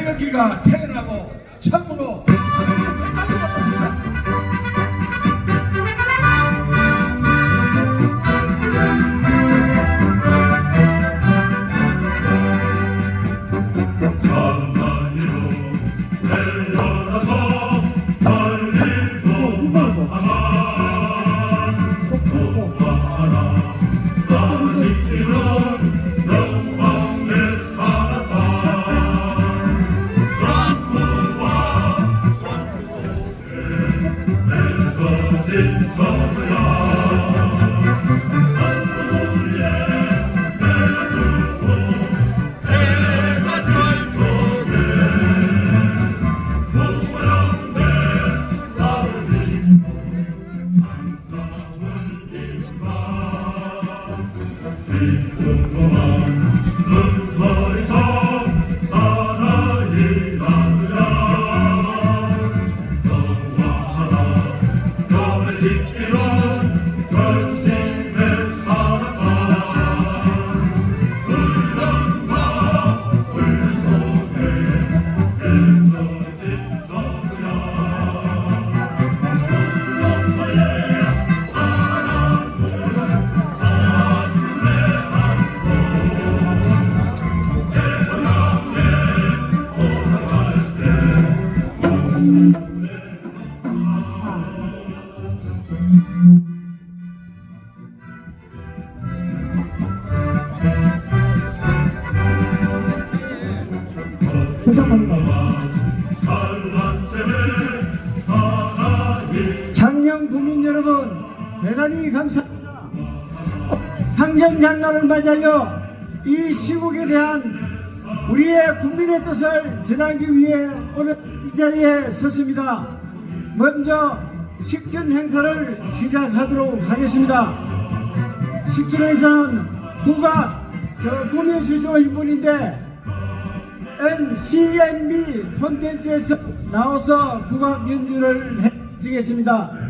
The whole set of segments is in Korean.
태극기가 태어나고 처음으로 끝나는 것 같습니다. 장영 국민 여러분, 대단히 감사합니다. 항전장날을 맞이하여 이 시국에 대한 우리의 국민의 뜻을 전하기 위해 오늘 이 자리에 섰습니다. 먼저 식전 행사를 시작하도록 하겠습니다. 식전 행사는 국악 구매주주인 분인데 NCMB 콘텐츠에서 나와서 국악 연주를 해드리겠습니다.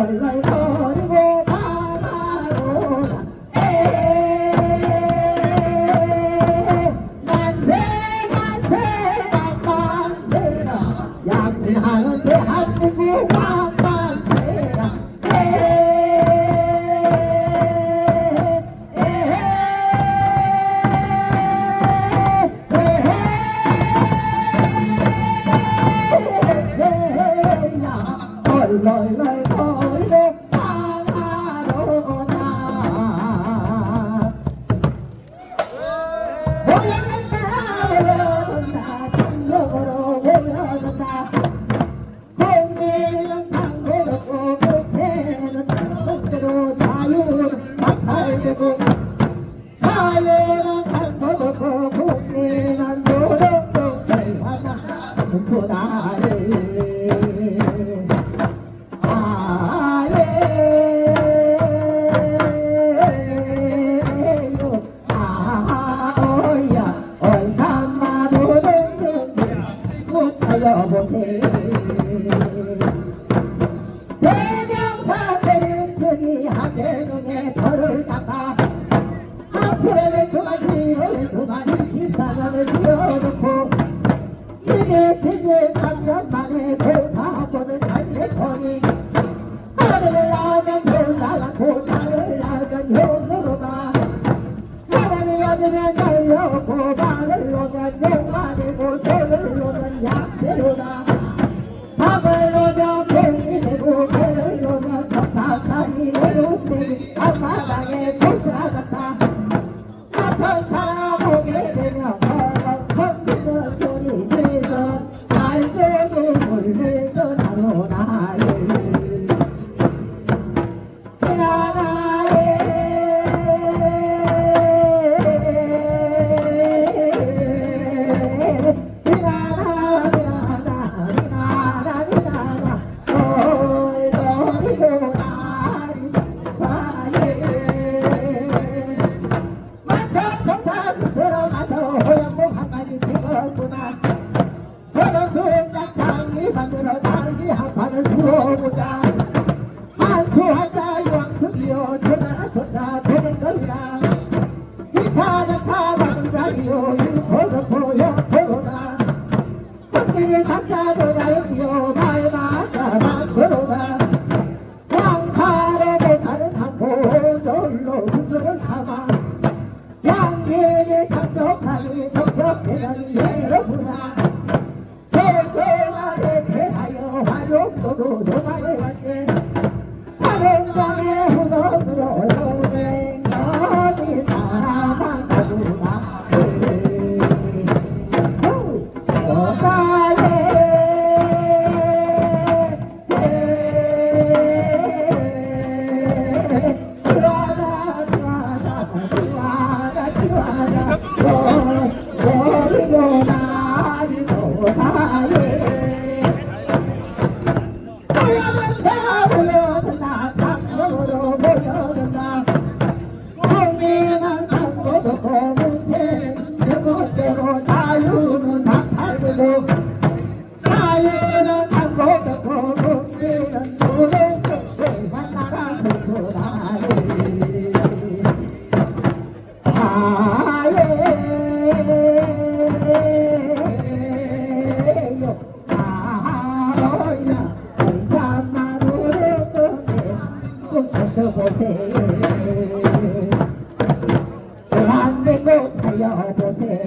널널거리고 바다로라 만세라 양지하는 대한민국 만세라 널널거리고 바다로라 모여든다 장벽으로 모여든다 공기는 강대롭고 끝에는 창속대로 자유는 박탈되고 사회는 강도롭고 국민은 노력도 결하나 구나리 대명사들은 저기 하게 눈에 벌을 닦아 앞으로는 그만 뒤로는 그만 시사관을 지어놓고 이게 지제 3년 만에 돌파하고는 잘못하니 하늘을 나오면 돈 나가고 달을 나오면 용으로 가 바람이 어디면 달려오고 발을 놓으면 용만 되고 손을 놓으면 약대로다 밥을 놓으면 병이 되고 배를 놓으면 덕사살이 내놓으니 앞마당에 돌아갔다 나선 사람 오게 되면 펑펑 소리 들서 알조기 물밀도 나오나이 만들어 자기 한판을 풀어보자 한수하자 유황석이요 전하나 좋다 되는 거리라 이타는 타방은 자기요 일포석포 옆으로다 덕질을 삼자도 가요기요 말마다 만들어다 왕사로 배타를 삼고 절로 군주를 삼아 양진이 삼족하니 적격되는 예로구나 제조만에 대하여 화룡도로 도망해왔지 화룡강의 후덕으로 오는 너희 사랑한 가구나 저가에 지와라 지와라 지와라 너희로 나를 소사해 모여든다 장로로 모여든다 국민은 장로도 문제는 내 멋대로 자유는 박탈되고 자유는 장로도 국민은 노력도 대만나라 승부나리 대한민국 살려보세 대한민국 살려보세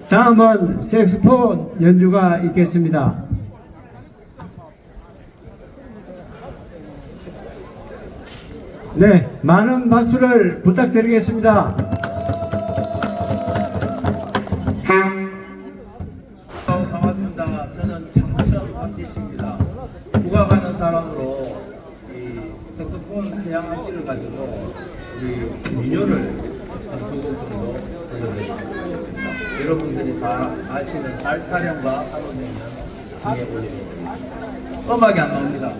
다음은 색소폰 연주가 있겠습니다. 네, 많은 박수를 부탁드리겠습니다. 반갑습니다. 저는 창천 박기식입니다. 국악하는 사람으로 이 색소폰 서양 악기를 가지고 우리 민요를 한 2곡 정도 들려드리겠습니다. 여러분들이 다 아시는 달타령과 하루명은 징해 올리겠습니다. 음악이 안 나옵니다.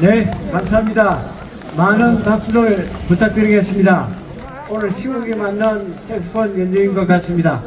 네, 감사합니다. 많은 박수를 부탁드리겠습니다. 오늘 시국에 맞는 색소폰 연주인 것 같습니다.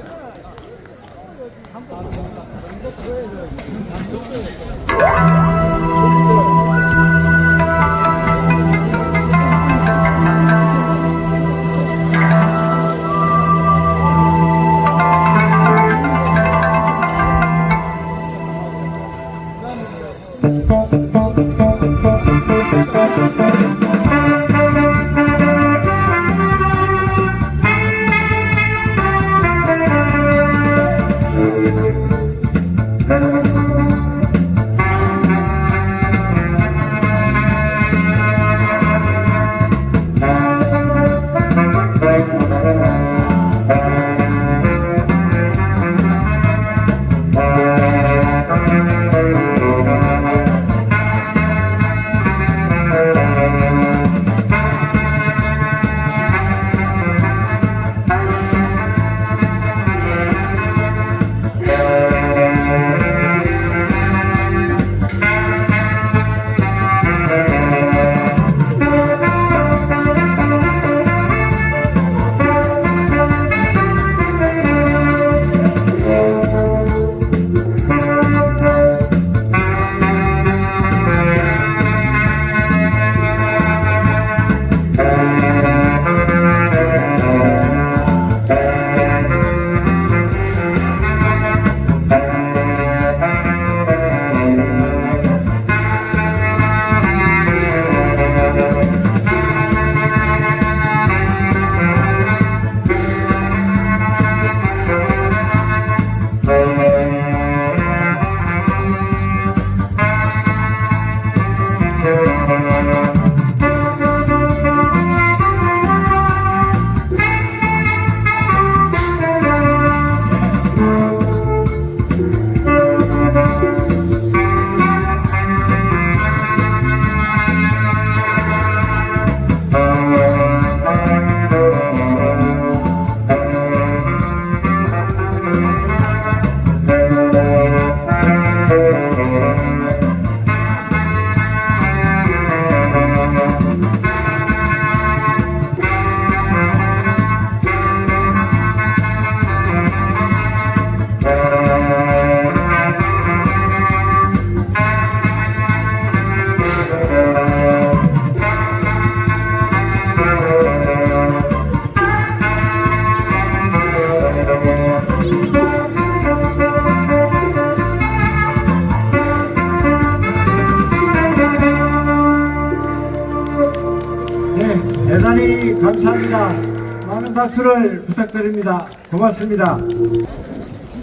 감사합니다. 많은 박수를 부탁드립니다. 고맙습니다.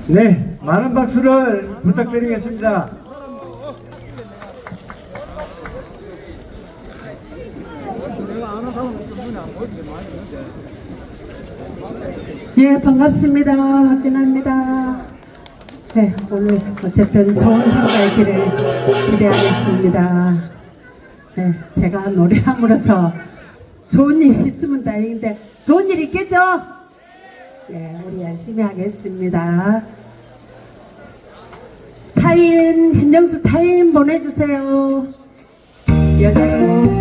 네, 많은 박수를 부탁드리겠습니다. 예, 반갑습니다. 박진아입니다. 네, 오늘 어쨌든 좋은 성과 있기를 기대하겠습니다. 네, 제가 노래함으로써 좋은 일 있으면 다행인데 좋은 일 있겠죠? 네, 우리 열심히 하겠습니다. 타임, 신정수 타임 보내주세요. 여자요.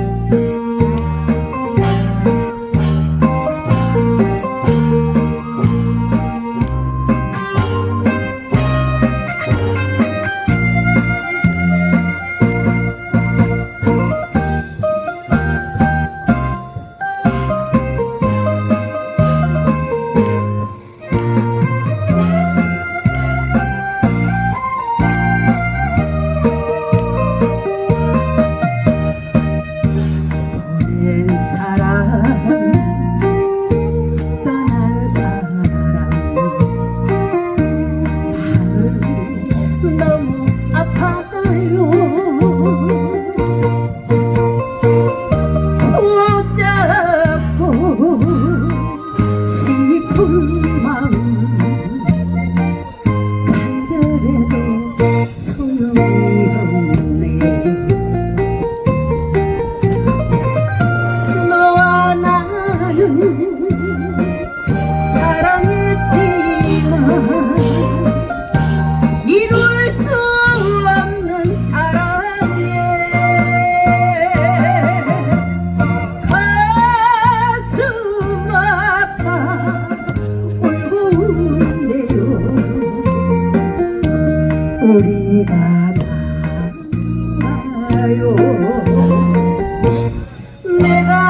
우리가 나요 내가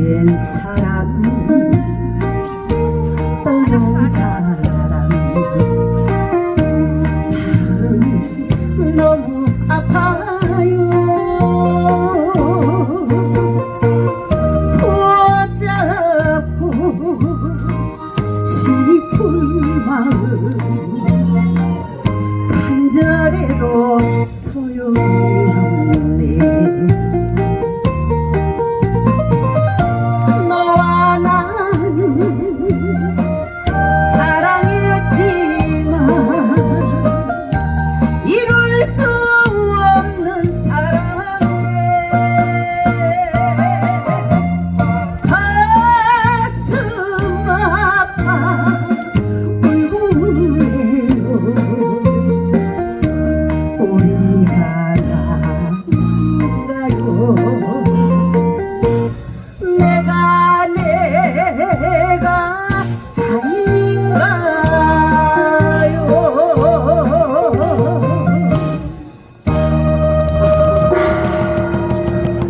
옛 사람 떠난 사람 마음 너무 아파요 붙잡고 싶은 마음 간절해도 소용이 없네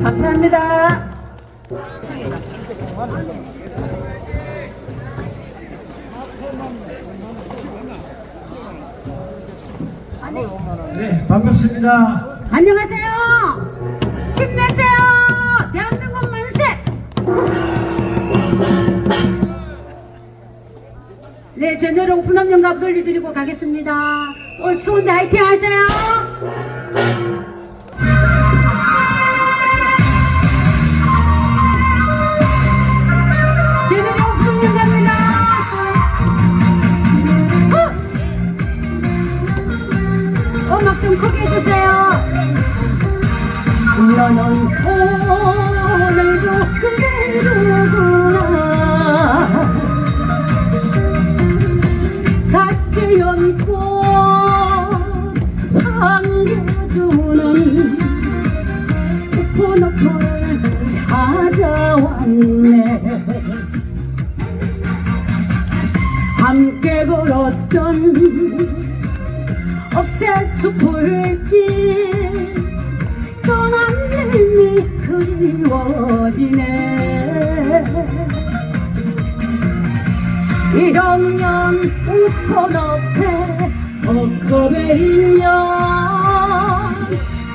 감사합니다. 네, 반갑습니다. 안녕하세요. 힘내세요. 대한민국 만세. 네, 제대로 오픈업 연갑 돌려드리고 가겠습니다. 오늘 추운데 화이팅 하세요. 음악 좀 크게 해주세요. 너는 오늘도 그대로구나 다시 연꽃 안겨주는 우포너풀 찾아왔네. 함께 걸었던 억새수 불길 떠난 님이 그리워지네. 1학년 우포너풀 벚꽃의 1년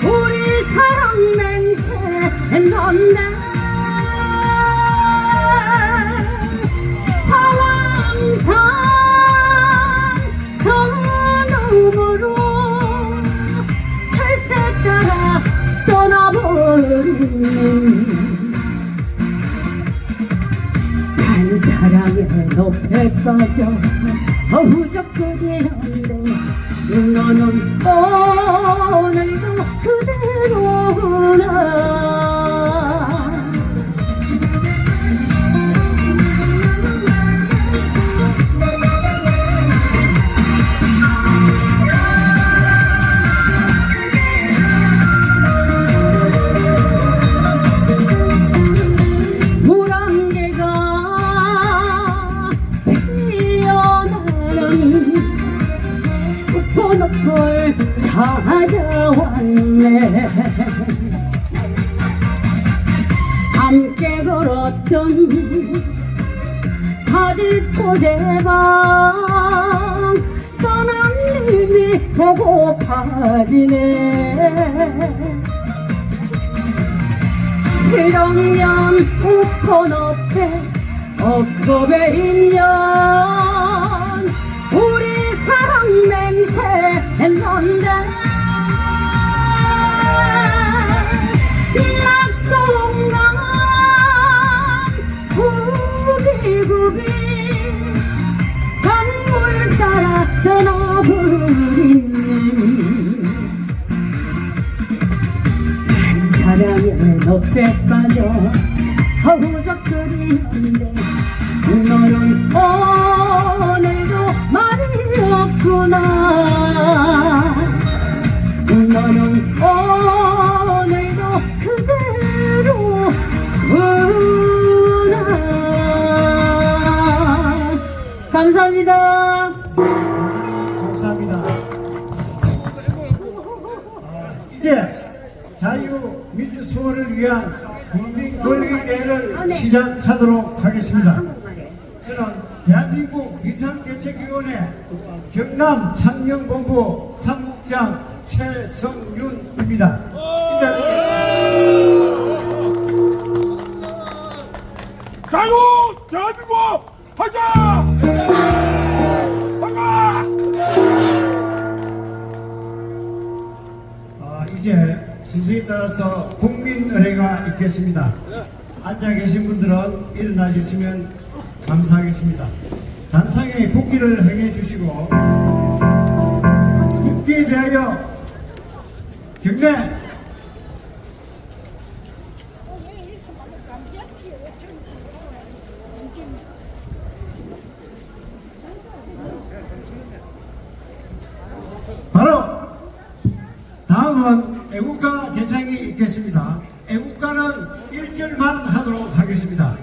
우리 사랑 맹세했는데 항상 저 너머로 철새 따라 떠나버린 한 사랑의 늪에 빠져 허우적거리는데 너는 오늘도 그대로구나. 물안개가 피어나는 우포너풀 찾아왔네. 함께 걸었던 사직고제방 떠난 님이 보고파지네. 1학년 우포너풀 벚꽃의 1년 우리 사랑 맹세했는데 낙동강 구비구비 강물 따라 떠나버린 사랑의 늪에 빠져 허우적거리는데 너는 오늘도 말이 없구나. 너는 오늘도 그대로구나. 감사합니다. 감사합니다. 이제 자유민주수호를 위한 국민권익대회를 시작하도록 하겠습니다. 저는 대한민국 비상대책위원회 경남 창녕본부 사무국장 최성윤입니다. 이 자리에 자유 대한민국 화이팅! 이제 순서에 따라서 국민의례가 있겠습니다. 앉아 계신 분들은 일어나 주시면 감사하겠습니다. 단상에 국기를 행해 주시고 국기에 대하여 경례. 바로 다음은 애국가 제창이 있겠습니다. 애국가는 1절만 하도록 하겠습니다.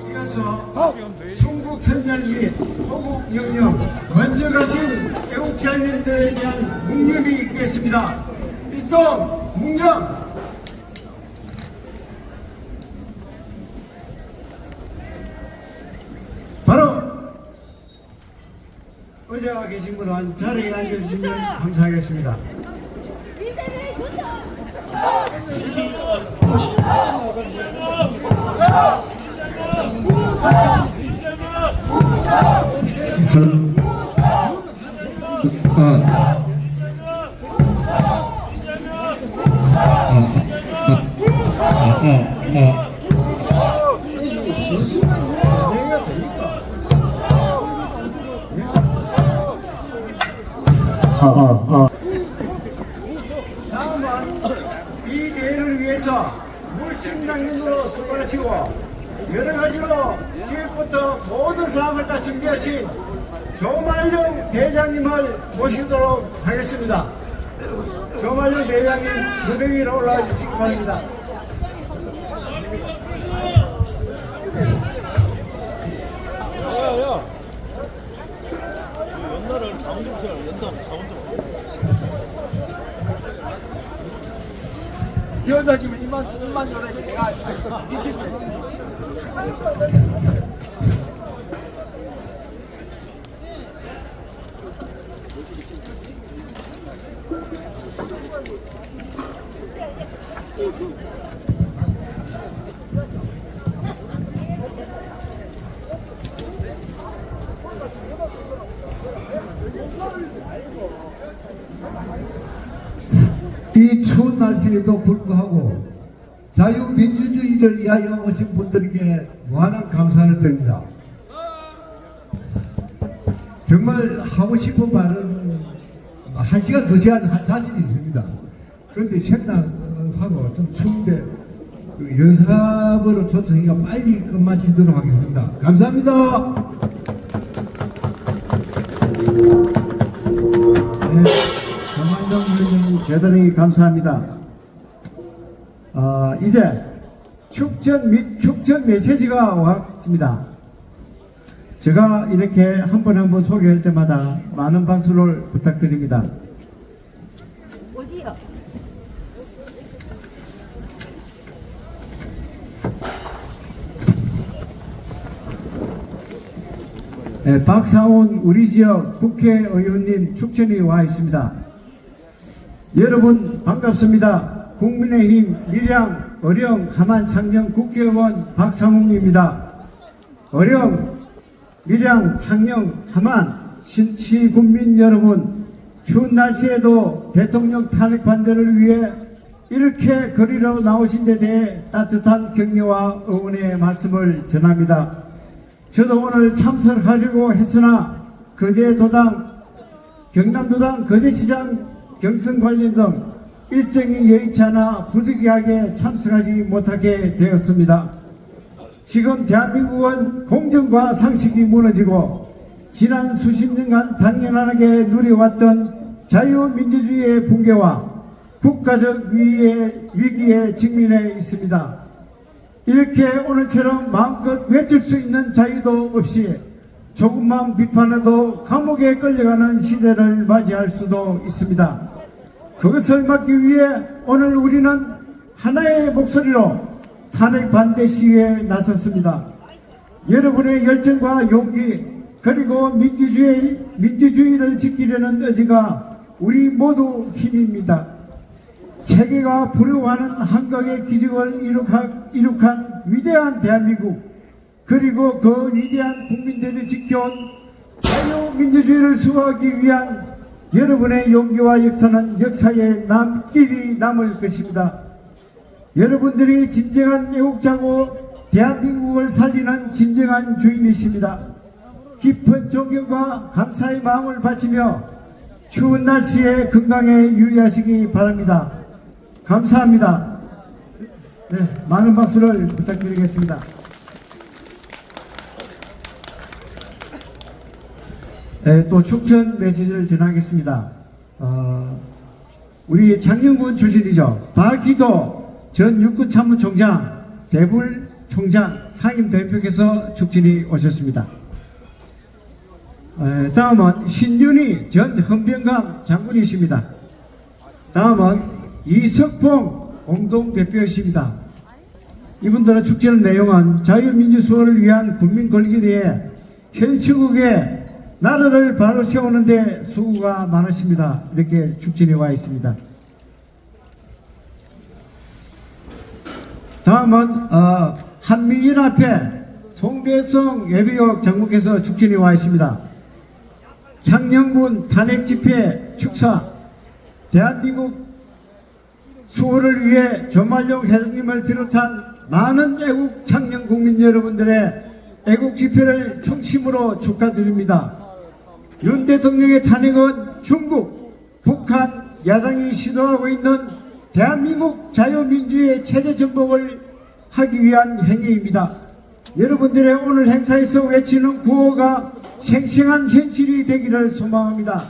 이어서 순국천년 및 호국영령 먼저 가신 애국자님들에 대한 묵념이 있겠습니다. 일동 묵념. 바로 의자가 계신 분은 자리에 앉아주시면 감사하겠습니다. 다음은 이 대회를 위해서 물심낭민으로 수고하시고 여러 가지로 기획부터 모든 사항을 다 준비하신 조말룡 대장님을 모시도록 하겠습니다. 조말룡 대장님 무대 위로 올라와 주시기 바랍니다. 여자님은 이만 열어야지 내가 미치겠네. 이 추운 날씨에도 불구하고 자유민주주의를 위하여 오신 분들에게 무한한 감사를 드립니다. 정말 하고 싶은 말은 1시간 2시간 할 자신이 있습니다. 그런데 생각하고 좀 추운데 연습으로 초청이가 빨리 끝마치도록 하겠습니다. 감사합니다. 조말룡 위원님 대단히 감사합니다. 이제 축전 메시지가 왔습니다. 제가 이렇게 한 번 한 번 소개할 때마다 많은 박수를 부탁드립니다. 어디요? 네, 박상훈 우리 지역 국회의원님 축전이 와 있습니다. 여러분 반갑습니다. 국민의힘 밀양 어령 함안 창녕 국회의원 박상훈입니다. 어령 밀양 창녕 함안 신치 국민 여러분, 추운 날씨에도 대통령 탄핵 반대를 위해 이렇게 거리로 나오신 데 대해 따뜻한 격려와 응원의 말씀을 전합니다. 저도 오늘 참석하려고 했으나 거제도당, 경남도당 거제시장 경선 관련 등 일정이 여의치 않아 부득이하게 참석하지 못하게 되었습니다. 지금 대한민국은 공정과 상식이 무너지고 지난 수십 년간 당연하게 누려왔던 자유민주주의의 붕괴와 국가적 위기에 직면해 있습니다. 이렇게 오늘처럼 마음껏 외칠 수 있는 자유도 없이 조금만 비판해도 감옥에 끌려가는 시대를 맞이할 수도 있습니다. 그것을 막기 위해 오늘 우리는 하나의 목소리로 탄핵 반대 시위에 나섰습니다. 여러분의 열정과 용기 그리고 민주주의를 지키려는 의지가 우리 모두 힘입니다. 세계가 부러워하는 한국의 기적을 이룩한 위대한 대한민국, 그리고 그 위대한 국민들이 지켜온 자유민주주의를 수호하기 위한 여러분의 용기와 역사는 역사에 길이 남을 것입니다. 여러분들이 진정한 애국자고 대한민국을 살리는 진정한 주인이십니다. 깊은 존경과 감사의 마음을 바치며 추운 날씨에 건강에 유의하시기 바랍니다. 감사합니다. 네, 많은 박수를 부탁드리겠습니다. 네, 또 축전 메시지를 전하겠습니다. 우리 창녕군 출신이죠. 박희도 전 육군참모총장, 대불총장 상임 대표께서 축전이 오셨습니다. 다음은 신윤희 전 헌병감 장군이십니다. 다음은 이석봉 공동대표이십니다. 이분들의 축제의 내용은 자유민주수호를 위한 국민권익에 대해 현 시국에 나라를 바로 세우는데 수고가 많으십니다. 이렇게 축진해 와 있습니다. 다음은 한미연합회 송대성 예비역 장군께서 축진해 와 있습니다. 창녕군 탄핵집회 축사, 대한민국 수호를 위해 조말용 회장님을 비롯한 많은 애국 창녕 국민 여러분들의 애국 집회를衷심으로 축하드립니다. 윤 대통령의 탄핵은 중국, 북한, 야당이 시도하고 있는 대한민국 자유민주의 체제 전복을 하기 위한 행위입니다. 여러분들의 오늘 행사에서 외치는 구호가 생생한 현실이 되기를 소망합니다.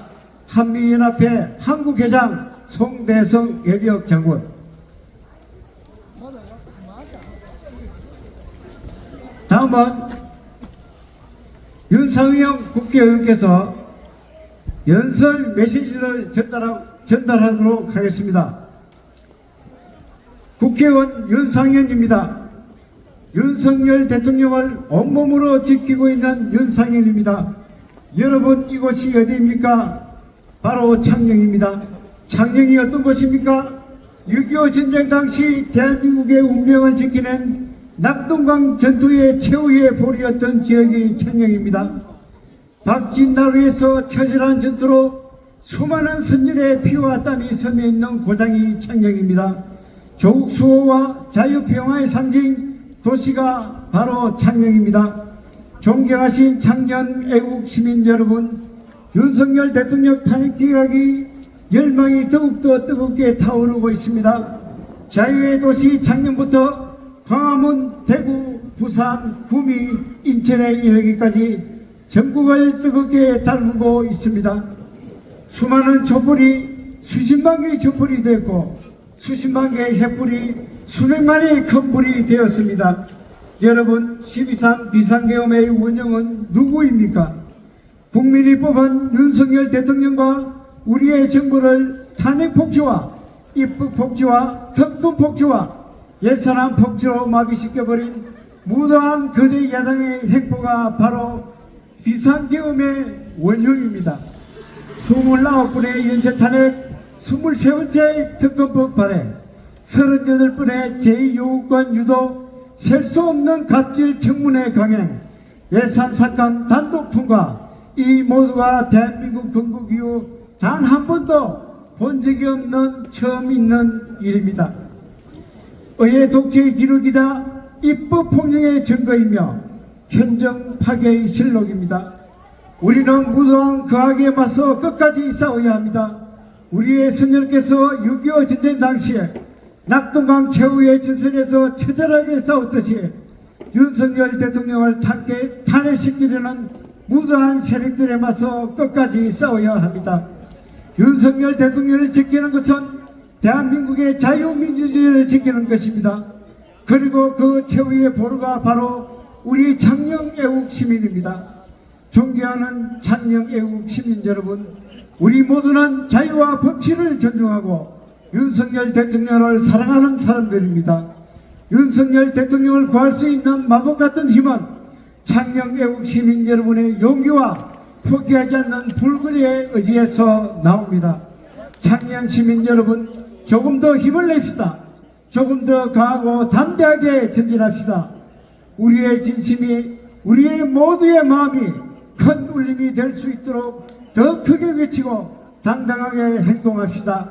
한미연합회 한국회장 송대성 예비역 장군. 다음은 윤상영 국회의원께서 연설 메시지를 전달하도록 하겠습니다. 국회의원 윤상현입니다. 윤석열 대통령을 온몸으로 지키고 있는 윤상현입니다. 여러분, 이곳이 어디입니까? 바로 창녕입니다. 창녕이 어떤 곳입니까? 6.25 전쟁 당시 대한민국의 운명을 지키는 낙동강 전투의 최후의 볼이었던 지역이 창녕입니다. 박진나루에서 처절한 전투로 수많은 선열의 피와 땀이 섬에 있는 고장이 창녕입니다. 조국 수호와 자유평화의 상징 도시가 바로 창녕입니다. 존경하신 창녕 애국 시민 여러분, 윤석열 대통령 탄핵 기각이 열망이 더욱더 뜨겁게 타오르고 있습니다. 자유의 도시 창녕부터 광화문, 대구, 부산, 구미, 인천에 이르기까지 전국을 뜨겁게 달구고 있습니다. 수많은 촛불이 수십만 개의 촛불이 되었고 수십만 개의 횃불이 수백만의 큰 불이 되었습니다. 여러분, 12.3 비상계엄의 원흉은 누구입니까? 국민이 뽑은 윤석열 대통령과 우리의 정부를 탄핵 폭주와 입법 폭주와 특검 폭주와 예산안 폭주로 마비시켜버린 무도한 거대 야당의 행보가 바로 비상계엄의 원흉입니다. 29분의 연쇄탄핵, 23번째 특검법 발행, 38번의 제2요구권 유도, 셀 수 없는 갑질 청문회 강행, 예산 삭감 단독 통과, 이 모두가 대한민국 건국 이후 단 한 번도 본 적이 없는 처음 있는 일입니다. 의회 독재의 기록이다, 입법 폭력의 증거이며 현정 파괴의 실록입니다. 우리는 무도한 그 악에 맞서 끝까지 싸워야 합니다. 우리의 선열께서 6.25 전쟁 당시에 낙동강 최후의 전선에서 처절하게 싸웠듯이 윤석열 대통령을 탄핵시키려는 무도한 세력들에 맞서 끝까지 싸워야 합니다. 윤석열 대통령을 지키는 것은 대한민국의 자유민주주의를 지키는 것입니다. 그리고 그 최후의 보루가 바로 우리 창녕 애국 시민입니다. 존경하는 창녕 애국 시민 여러분, 우리 모두는 자유와 법치를 존중하고 윤석열 대통령을 사랑하는 사람들입니다. 윤석열 대통령을 구할 수 있는 마법 같은 힘은 창녕 애국 시민 여러분의 용기와 포기하지 않는 불굴의 의지에서 나옵니다. 창녕 시민 여러분, 조금 더 힘을 냅시다. 조금 더 강하고 담대하게 전진합시다. 우리의 진심이, 우리의 모두의 마음이 큰 울림이 될 수 있도록 더 크게 외치고 당당하게 행동합시다.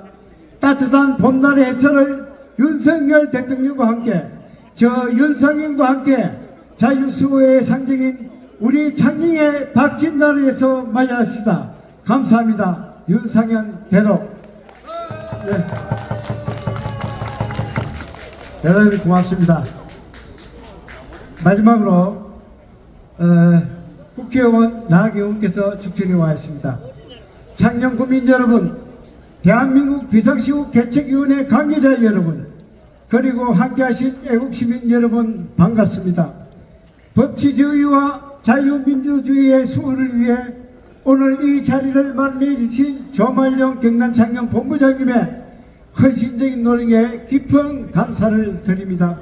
따뜻한 봄날의 해철을 윤석열 대통령과 함께, 저 윤상현과 함께 자유수호의 상징인 우리 창녕의 박진나루에서 맞이합시다. 감사합니다. 윤상현 대독. 네. 대단히 고맙습니다. 마지막으로 국회의원 나경원께서 축전해 와 있습니다. 창녕 국민 여러분, 대한민국 비상시국 개척위원회 관계자 여러분, 그리고 함께하신 애국시민 여러분, 반갑습니다. 법치주의와 자유민주주의의 수호를 위해 오늘 이 자리를 마련해 주신 조말용 경남 창녕 본부장님의 헌신적인 노력에 깊은 감사를 드립니다.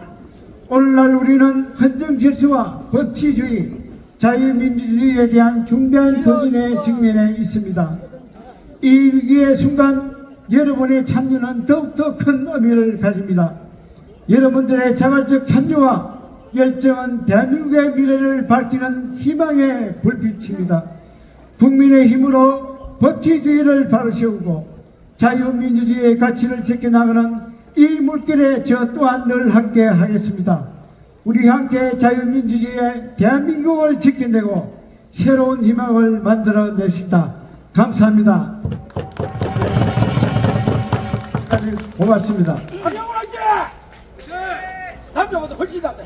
오늘날 우리는 헌정질서와 법치주의, 자유민주주의에 대한 중대한 도전에 직면해 있습니다. 이 위기의 순간 여러분의 참여는 더욱더 큰 의미를 가집니다. 여러분들의 자발적 참여와 열정은 대한민국의 미래를 밝히는 희망의 불빛입니다. 국민의 힘으로 법치주의를 바로세우고 자유민주주의의 가치를 지켜나가는 이 물결에 저 또한 늘 함께 하겠습니다. 우리 함께 자유민주주의의 대한민국을 지켜내고 새로운 희망을 만들어냅시다. 감사합니다. 고맙습니다. 한영훈 화이팅! 남자보다 훨씬 낫네.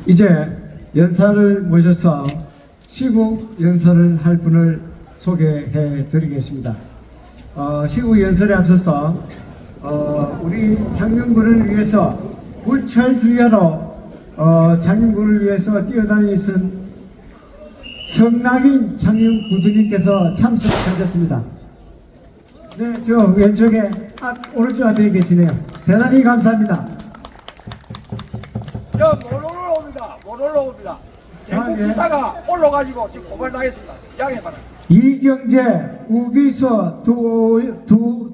이제 연사를 모셔서 시국 연설을 할 분을 소개해 드리겠습니다. 시국 연설에 앞서서 우리 장년군을 위해서 불철주야로 장년군을 위해서 뛰어다니신 성낙인 장년구주님께서 참석하셨습니다. 네, 저 왼쪽에 오른쪽 앞에 계시네요. 대단히 감사합니다. 못 올라옵니다. 못 올라옵니다. 대국지사가 올라가지고 지금 고발당했습니다. 양해바랍니다. 이경재, 우기서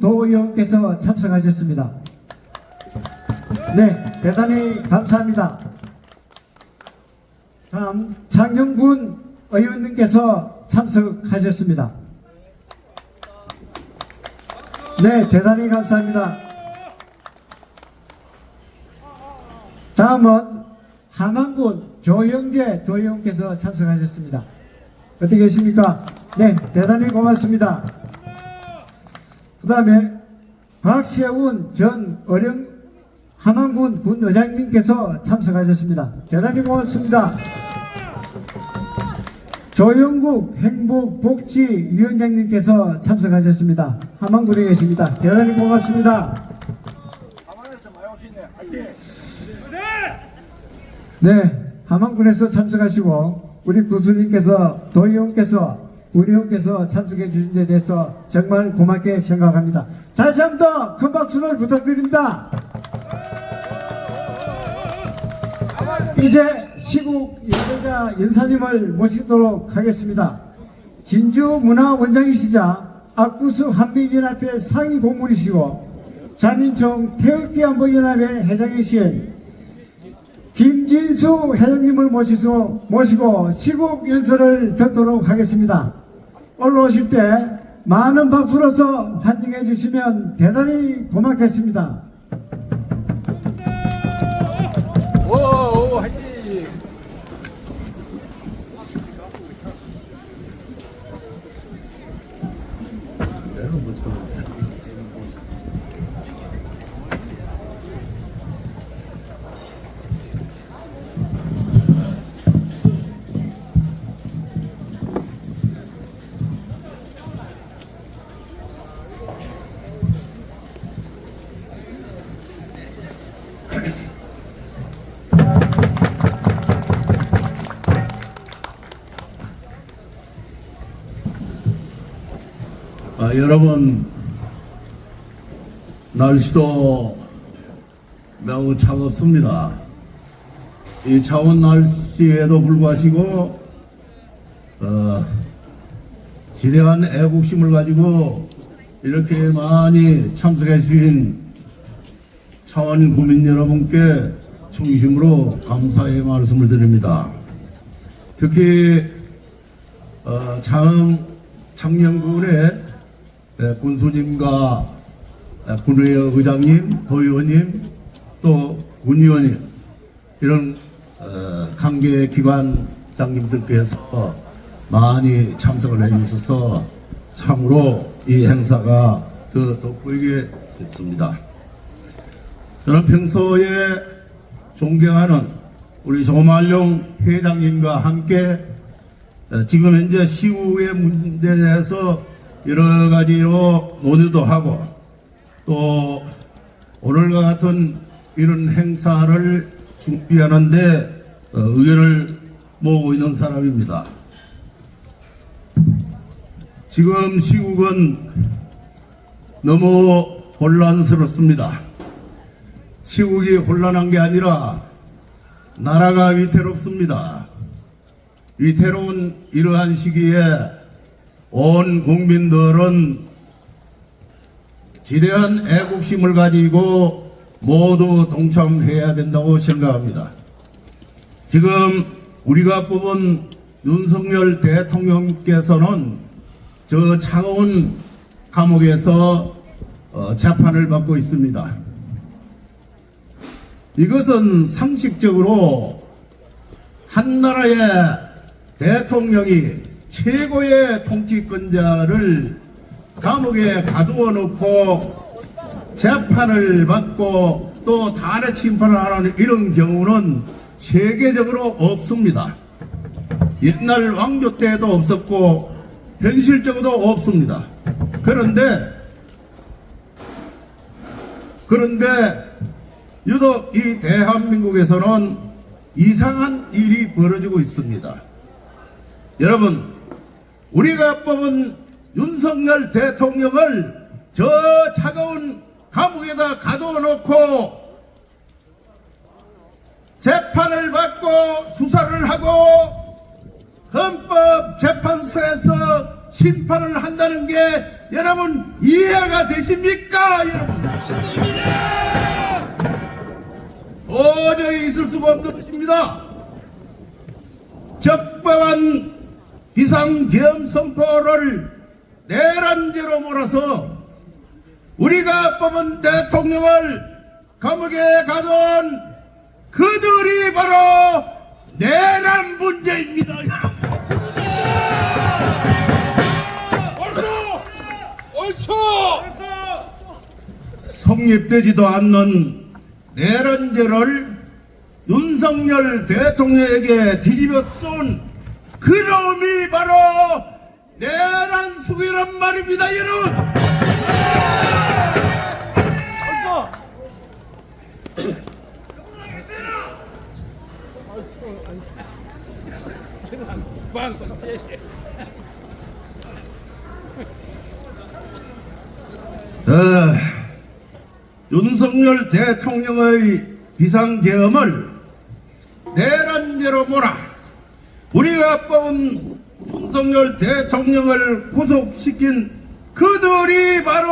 도의원께서 참석하셨습니다. 네, 대단히 감사합니다. 다음 장영군 의원님께서 참석하셨습니다. 네, 대단히 감사합니다. 다음은 함안군 조영재 도의원께서 참석하셨습니다. 어떻게 계십니까? 네, 대단히 고맙습니다. 그 다음에 박세훈 전 함안군 군의장님께서 참석하셨습니다. 대단히 고맙습니다. 조영국 행복복지위원장님께서 참석하셨습니다. 함안군에 계십니다. 대단히 고맙습니다. 가만에서 많이 오시네. 화이팅! 네, 함안군에서 참석하시고 우리 구수님께서 도의원께서 우리원께서 참석해 주신 데 대해서 정말 고맙게 생각합니다. 다시 한 번 더 큰 박수를 부탁드립니다. 이제 시국 연설자 연사님을 모시도록 하겠습니다. 진주문화원장이시자 악구수 한미연합회 상위 고문이시고 자민총 태극기안보연합회 회장이신 김진수 회장님을 모시고 시국 연설을 듣도록 하겠습니다. 올라오실 때 많은 박수로서 환영해 주시면 대단히 고맙겠습니다. 오, 화이팅! 여러분, 날씨도 매우 차갑습니다. 이 차운 날씨에도 불구하고 지대한 애국심을 가지고 이렇게 많이 참석해 주신 차원 국민 여러분께 중심으로 감사의 말씀을 드립니다. 특히 창녕군의 군수님과 군의회 의장님, 도의원님, 또 군의원님 이런 관계기관장님들께서 많이 참석을 해주셔서 참으로 이 행사가 더 돋보이게 됐습니다. 저는 평소에 존경하는 우리 조말룡 회장님과 함께 지금 현재 시국의 문제에 대해서 여러 가지로 논의도 하고 또 오늘과 같은 이런 행사를 준비하는데 의견을 모으고 있는 사람입니다. 지금 시국은 너무 혼란스럽습니다. 시국이 혼란한 게 아니라 나라가 위태롭습니다. 위태로운 이러한 시기에 온 국민들은 지대한 애국심을 가지고 모두 동참해야 된다고 생각합니다. 지금 우리가 뽑은 윤석열 대통령께서는 저 차가운 감옥에서 재판을 받고 있습니다. 이것은 상식적으로 한 나라의 대통령이 최고의 통치권자를 감옥에 가두어 놓고 재판을 받고 또 탄핵 심판을 하는 이런 경우는 세계적으로 없습니다. 옛날 왕조 때도 없었고 현실적으로도 없습니다. 그런데 유독 이 대한민국에서는 이상한 일이 벌어지고 있습니다. 여러분, 우리가 뽑은 윤석열 대통령을 저 차가운 감옥에다 가둬 놓고 재판을 받고 수사를 하고 헌법재판소에서 심판을 한다는 게 여러분 이해가 되십니까? 여러분 도저히 있을 수가 없는 것입니다. 적법한 비상계엄 선포를 내란죄로 몰아서 우리가 뽑은 대통령을 감옥에 가둔 그들이 바로 내란 문제입니다. 성립되지도 않는 내란죄를 윤석열 대통령에게 뒤집어 쏜 그놈이 바로 내란수괴란 말입니다, 여러분. 윤석열 대통령의 비상계엄을 내란죄로 몰아 우리가 뽑은 윤석열 대통령을 구속시킨 그들이 바로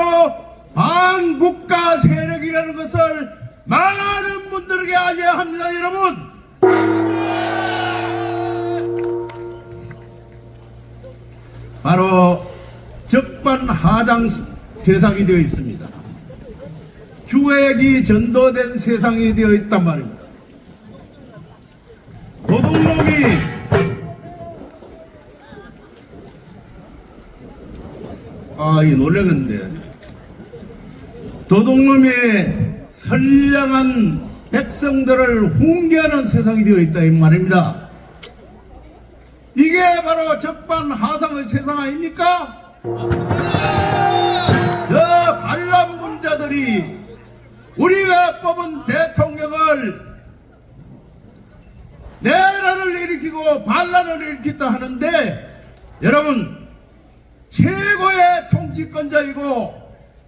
반국가 세력이라는 것을 많은 분들에게 알려야 합니다, 여러분. 바로 적반하장 세상이 되어 있습니다. 주액이 전도된 세상이 되어 있단 말입니다. 도둑놈이 이 놀래겠는데 도둑놈이 선량한 백성들을 훈계하는 세상이 되어 있다 이 말입니다. 이게 바로 적반하장의 세상 아닙니까? 저 반란분자들이 우리가 뽑은 대통령을 내란을 일으키고 반란을 일으켰다 하는데 여러분 최고의 통치권자이고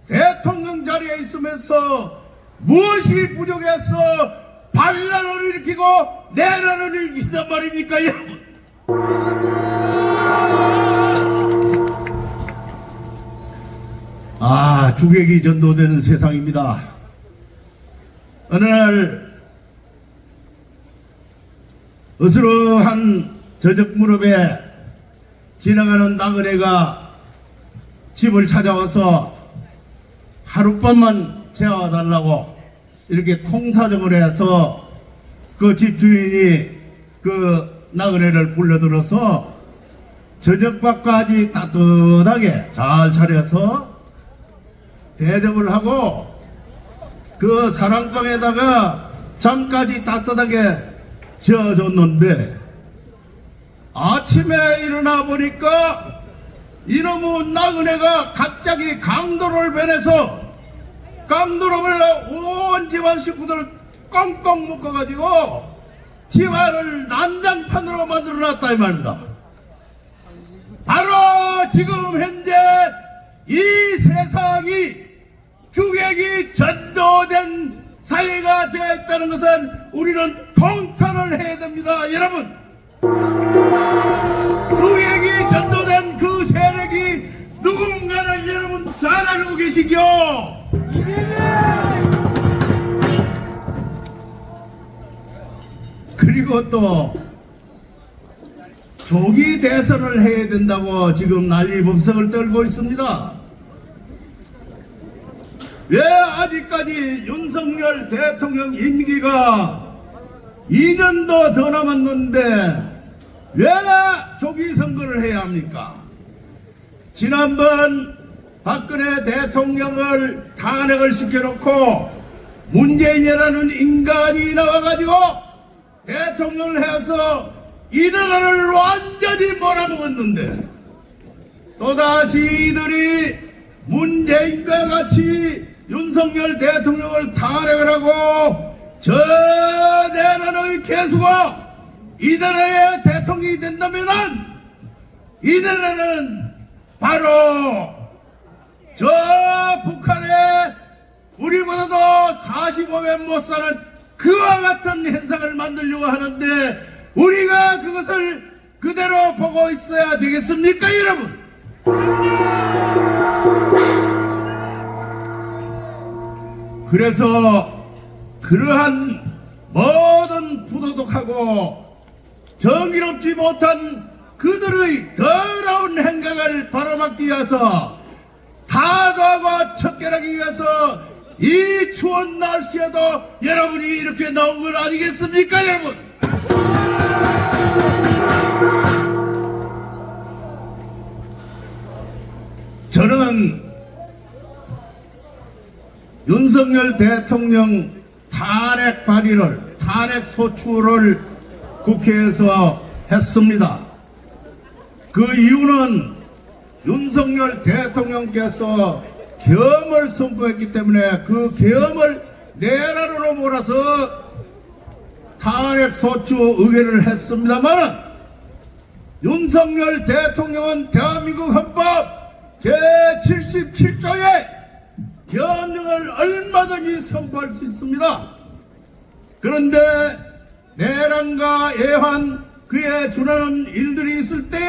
대통령 자리에 있으면서 무엇이 부족해서 반란을 일으키고 내란을 일으킨단 말입니까, 여러분? 주객이 전도되는 세상입니다. 어느 날 어스러한 저녁 무렵에 지나가는 나그네가 집을 찾아와서 하룻밤만 재워달라고 이렇게 통사정을 해서 그 집 주인이 그 나그네를 불러들어서 저녁밥까지 따뜻하게 잘 차려서 대접을 하고 그 사랑방에다가 잠까지 따뜻하게 지어줬는데 아침에 일어나 보니까 이놈의 나그네가 갑자기 강도를 변해서 강도를 온 집안 식구들을 꽁꽁 묶어가지고 집안을 난장판으로 만들어놨다 이 말입니다. 바로 지금 현재 이 세상이 주객이 전도된 사회가 되어 있다는 것은 우리는 통탄을 해야 됩니다. 여러분, 주객이 전도된 그 세력이 누군가를 여러분 잘 알고 계시죠? 그리고 또 조기 대선을 해야 된다고 지금 난리법석을 떨고 있습니다. 왜 아직까지 윤석열 대통령 임기가 2년도 더 남았는데 왜 조기 선거를 해야 합니까? 지난번 박근혜 대통령을 탄핵을 시켜놓고 문재인이라는 인간이 나와가지고 대통령을 해서 이 나라를 완전히 몰아먹었는데 또다시 이들이 문재인과 같이 윤석열 대통령을 탄핵을 하고 저 내란의 개수가 이 나라의 대통령이 된다면은 이 나라는 바로 저 북한에 우리보다도 45배 못 사는 그와 같은 현상을 만들려고 하는데 우리가 그것을 그대로 보고 있어야 되겠습니까, 여러분? 그래서 그러한 모든 부도덕하고 정의롭지 못한 그들의 더러운 행각을 바로막기 위해서 타도하고 척결하기 위해서 이 추운 날씨에도 여러분이 이렇게 나온 건 아니겠습니까, 여러분? 저는 윤석열 대통령 탄핵 발의를, 탄핵 소추를 국회에서 했습니다. 그 이유는 윤석열 대통령께서 계엄을 선포했기 때문에 그 계엄을 내란으로 몰아서 탄핵 소추 의결을 했습니다만 윤석열 대통령은 대한민국 헌법 제77조에 계엄령을 얼마든지 선포할 수 있습니다. 그런데 내란과 애환 그에 준하는 일들이 있을 때에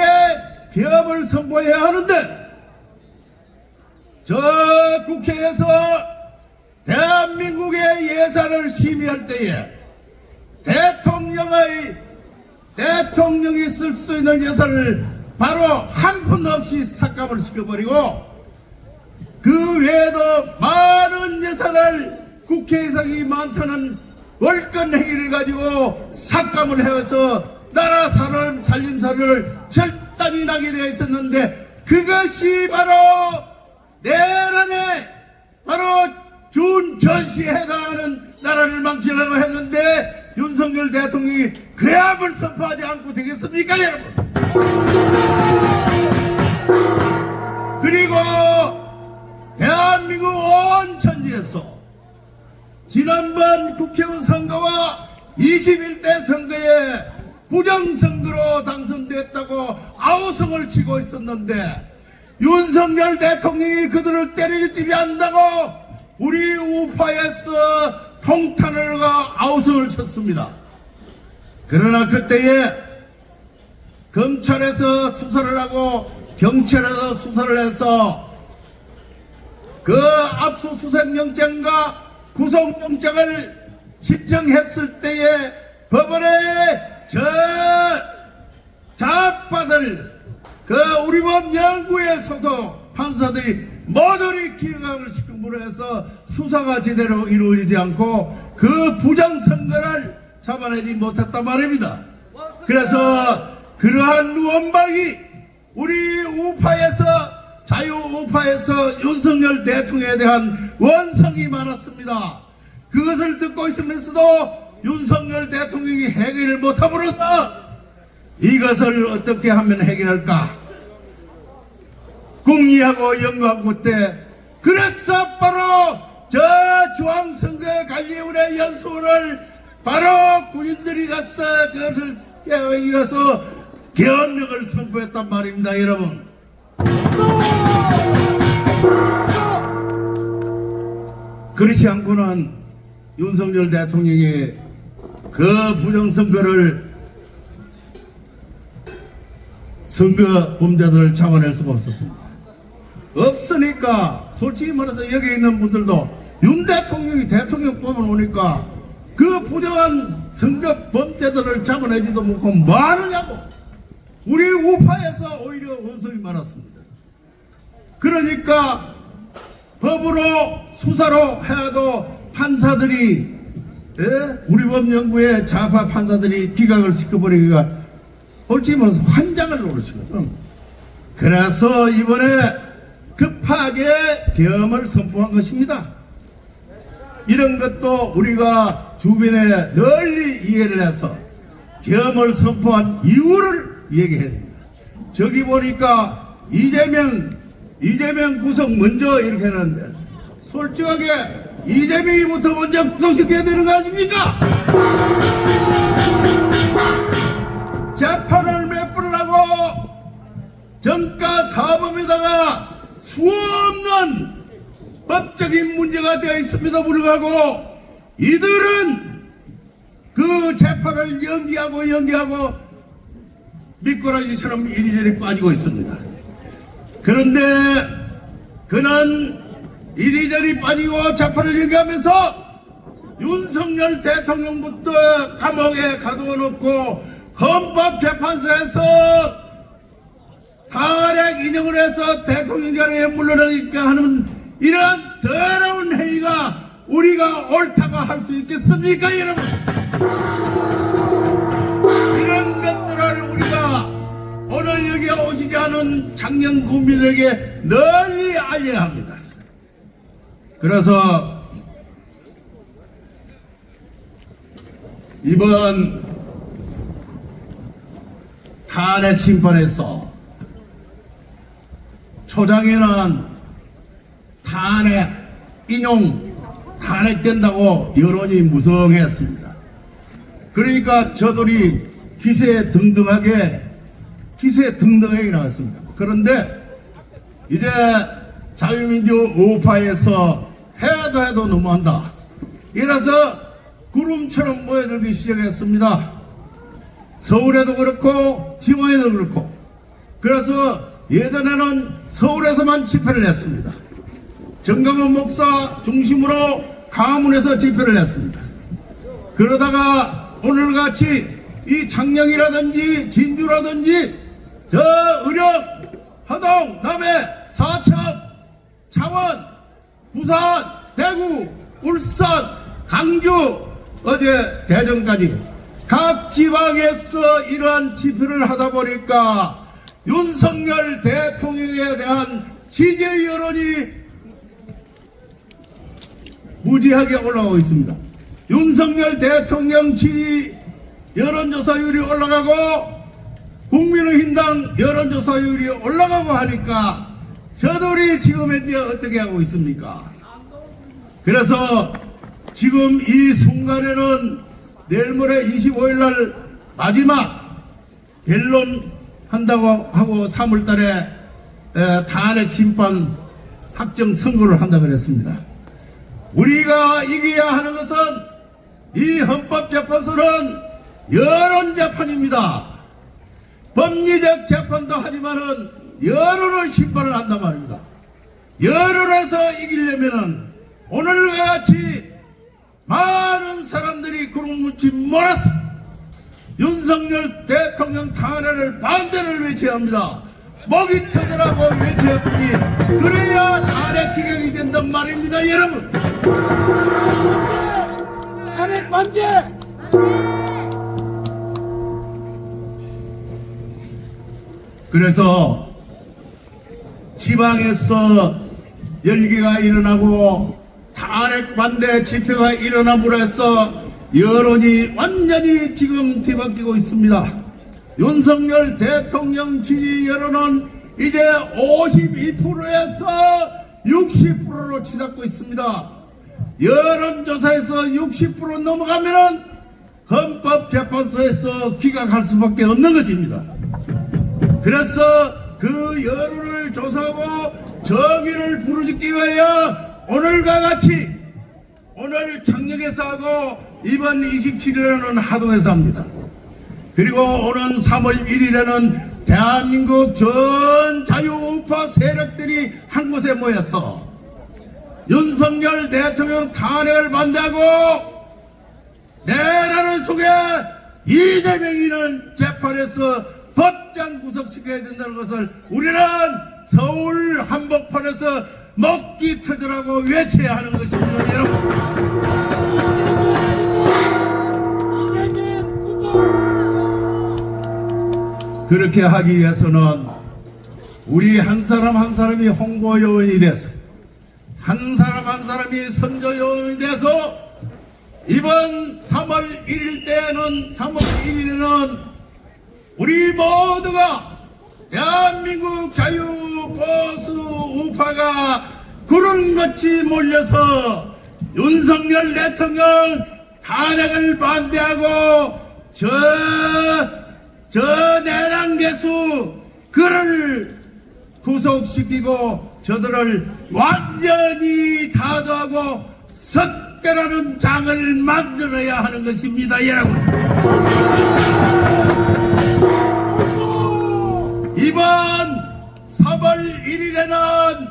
계엄을 선포해야 하는데 저 국회에서 대한민국의 예산을 심의할 때에 대통령이 쓸 수 있는 예산을 바로 한 푼 없이 삭감을 시켜버리고 그 외에도 많은 예산을 국회의석이 많다는 월권 행위를 가지고 삭감을 해서 나라 사람 살림살이를 절단이 나게 되어 있었는데 그것이 바로 내란에 바로 준 전시에 해당하는 나라를 망치려고 했는데 윤석열 대통령이 계엄을 선포하지 않고 되겠습니까, 여러분? 그리고 대한민국 온 천지에서 지난번 국회의원 선거와 21대 선거에 부정선거로 당선됐다고 아우성을 치고 있었는데 윤석열 대통령이 그들을 때려주지 않는다고 우리 우파에서 통탄을과 아우성을 쳤습니다. 그러나 그때에 검찰에서 수사를 하고 경찰에서 수사를 해서 그 압수수색영장과 구속영장을 집정했을 때에 법원에 저 자빠들 그 우리법 연구에 소속 판사들이 모조리 기각을 시킴으로 해서 수사가 제대로 이루어지지 않고 그 부정선거를 잡아내지 못했단 말입니다. 그래서 그러한 원박이 우리 우파에서 자유우파에서 윤석열 대통령에 대한 원성이 많았습니다. 그것을 듣고 있으면서도 윤석열 대통령이 해결을 못함으로써 이것을 어떻게 하면 해결할까? 국리하고 연구하고 때 그래서 바로 저 중앙선거관리위원회 연수원을 바로 군인들이 가서 그것을 이어서 계엄령을 선포했단 말입니다, 여러분. 그렇지 않고는 윤석열 대통령이 그 부정선거를 선거 범죄들을 잡아낼 수가 없었습니다. 없으니까 솔직히 말해서 여기 있는 분들도 윤 대통령이 대통령 뽑아놓으니까 그 부정한 선거 범죄들을 잡아내지도 못하고 뭐 하느냐고 우리 우파에서 오히려 원성이 많았습니다. 그러니까 법으로 수사로 해도 판사들이 우리 법연구의 좌파 판사들이 기각을 시켜버리기가 솔직히 말해서 환장을 노릇이거든. 그래서 이번에 급하게 계엄을 선포한 것입니다. 이런 것도 우리가 주변에 널리 이해를 해서 계엄을 선포한 이유를 얘기해야 됩니다. 저기 보니까 이재명 구속 먼저 이렇게 하는데 솔직하게 이재명이부터 먼저 구속시켜야 되는 거 아닙니까? 재판을 몇 번을 하고 정가 사범에다가 수없는 법적인 문제가 되어 있습니다. 불구하고 이들은 그 재판을 연기하고 미꾸라지처럼 이리저리 빠지고 있습니다. 그런데 그는 이리저리 빠지고 재판을 연기하면서 윤석열 대통령부터 감옥에 가둬놓고 헌법재판소에서 탄핵 인용을 해서 대통령 자리에 물러나게 하는 이러한 더러운 행위가 우리가 옳다고 할 수 있겠습니까, 여러분? 이런 것들을 우리가 오늘 여기 오시지 않은 작년 국민에게 널리 알려야 합니다. 그래서 이번 탄핵 심판에서 초장에는 탄핵 인용 탄핵된다고 여론이 무성했습니다. 그러니까 저들이 기세에 등등하게 나왔습니다. 그런데 이제 자유민주 우파에서 해도 너무한다. 이래서 구름처럼 모여들기 시작했습니다. 서울에도 그렇고 지방에도 그렇고. 그래서 예전에는 서울에서만 집회를 했습니다. 정강원 목사 중심으로 강화문에서 집회를 했습니다. 그러다가 오늘같이 이 창녕이라든지 진주라든지 저 의령, 화동, 남해, 사천, 창원, 부산, 대구, 울산, 강주, 어제 대전까지 각 지방에서 이러한 집회를 하다 보니까 윤석열 대통령에 대한 지지 여론이 무지하게 올라가고 있습니다. 윤석열 대통령 지지 여론조사율이 올라가고 국민의힘당 여론조사율이 올라가고 하니까 저들이 지금 현재 어떻게 하고 있습니까? 그래서 지금 이 순간에는 내일 모레 25일 날 마지막 변론 한다고 하고 3월 달에 탄핵 심판 확정 선고를 한다고 그랬습니다. 우리가 이겨야 하는 것은 이 헌법재판소는 여론재판입니다. 법리적 재판도 하지만은 여론을 심판을 한단 말입니다. 여론에서 이기려면은 오늘과 같이 많은 사람들이 구름뭉치 몰아서 윤석열 대통령 탄핵을 반대를 외쳐야 합니다. 목이 터져라고 외쳐야 하니 그래야 탄핵 기각이 된단 말입니다, 여러분. 탄핵 반대! 그래서 지방에서 열기가 일어나고 탄핵 반대 집회가 일어남으로 해서 여론이 완전히 지금 뒤바뀌고 있습니다. 윤석열 대통령 지지 여론은 이제 52%에서 60%로 치닫고 있습니다. 여론조사에서 60% 넘어가면은 헌법재판소에서 기각할 수밖에 없는 것입니다. 그래서 그 여론을 조사하고 정의를 부르짖기 위하여 오늘과 같이 오늘 장역에서 하고 이번 27일에는 하동에서 합니다. 그리고 오는 3월 1일에는 대한민국 전 자유우파 세력들이 한 곳에 모여서 윤석열 대통령 탄핵을 반대하고 내란을 속에 이재명이는 재판에서 법정 구속시켜야 된다는 것을 우리는 서울 한복판에서 먹기 터져라고 외쳐야 하는 것입니다, 여러분. 그렇게 하기 위해서는 우리 한 사람 한 사람이 홍보 요원이 돼서 한 사람 한 사람이 선조 요원이 돼서 이번 3월 1일 때는 3월 1일에는 우리 모두가 대한민국 자유보수 우파가 구름같이 몰려서 윤석열 대통령 탄핵을 반대하고 저 내란 개수 그를 구속시키고 저들을 완전히 타도하고 석대라는 장을 만들어야 하는 것입니다, 여러분. 이번 3월 1일에는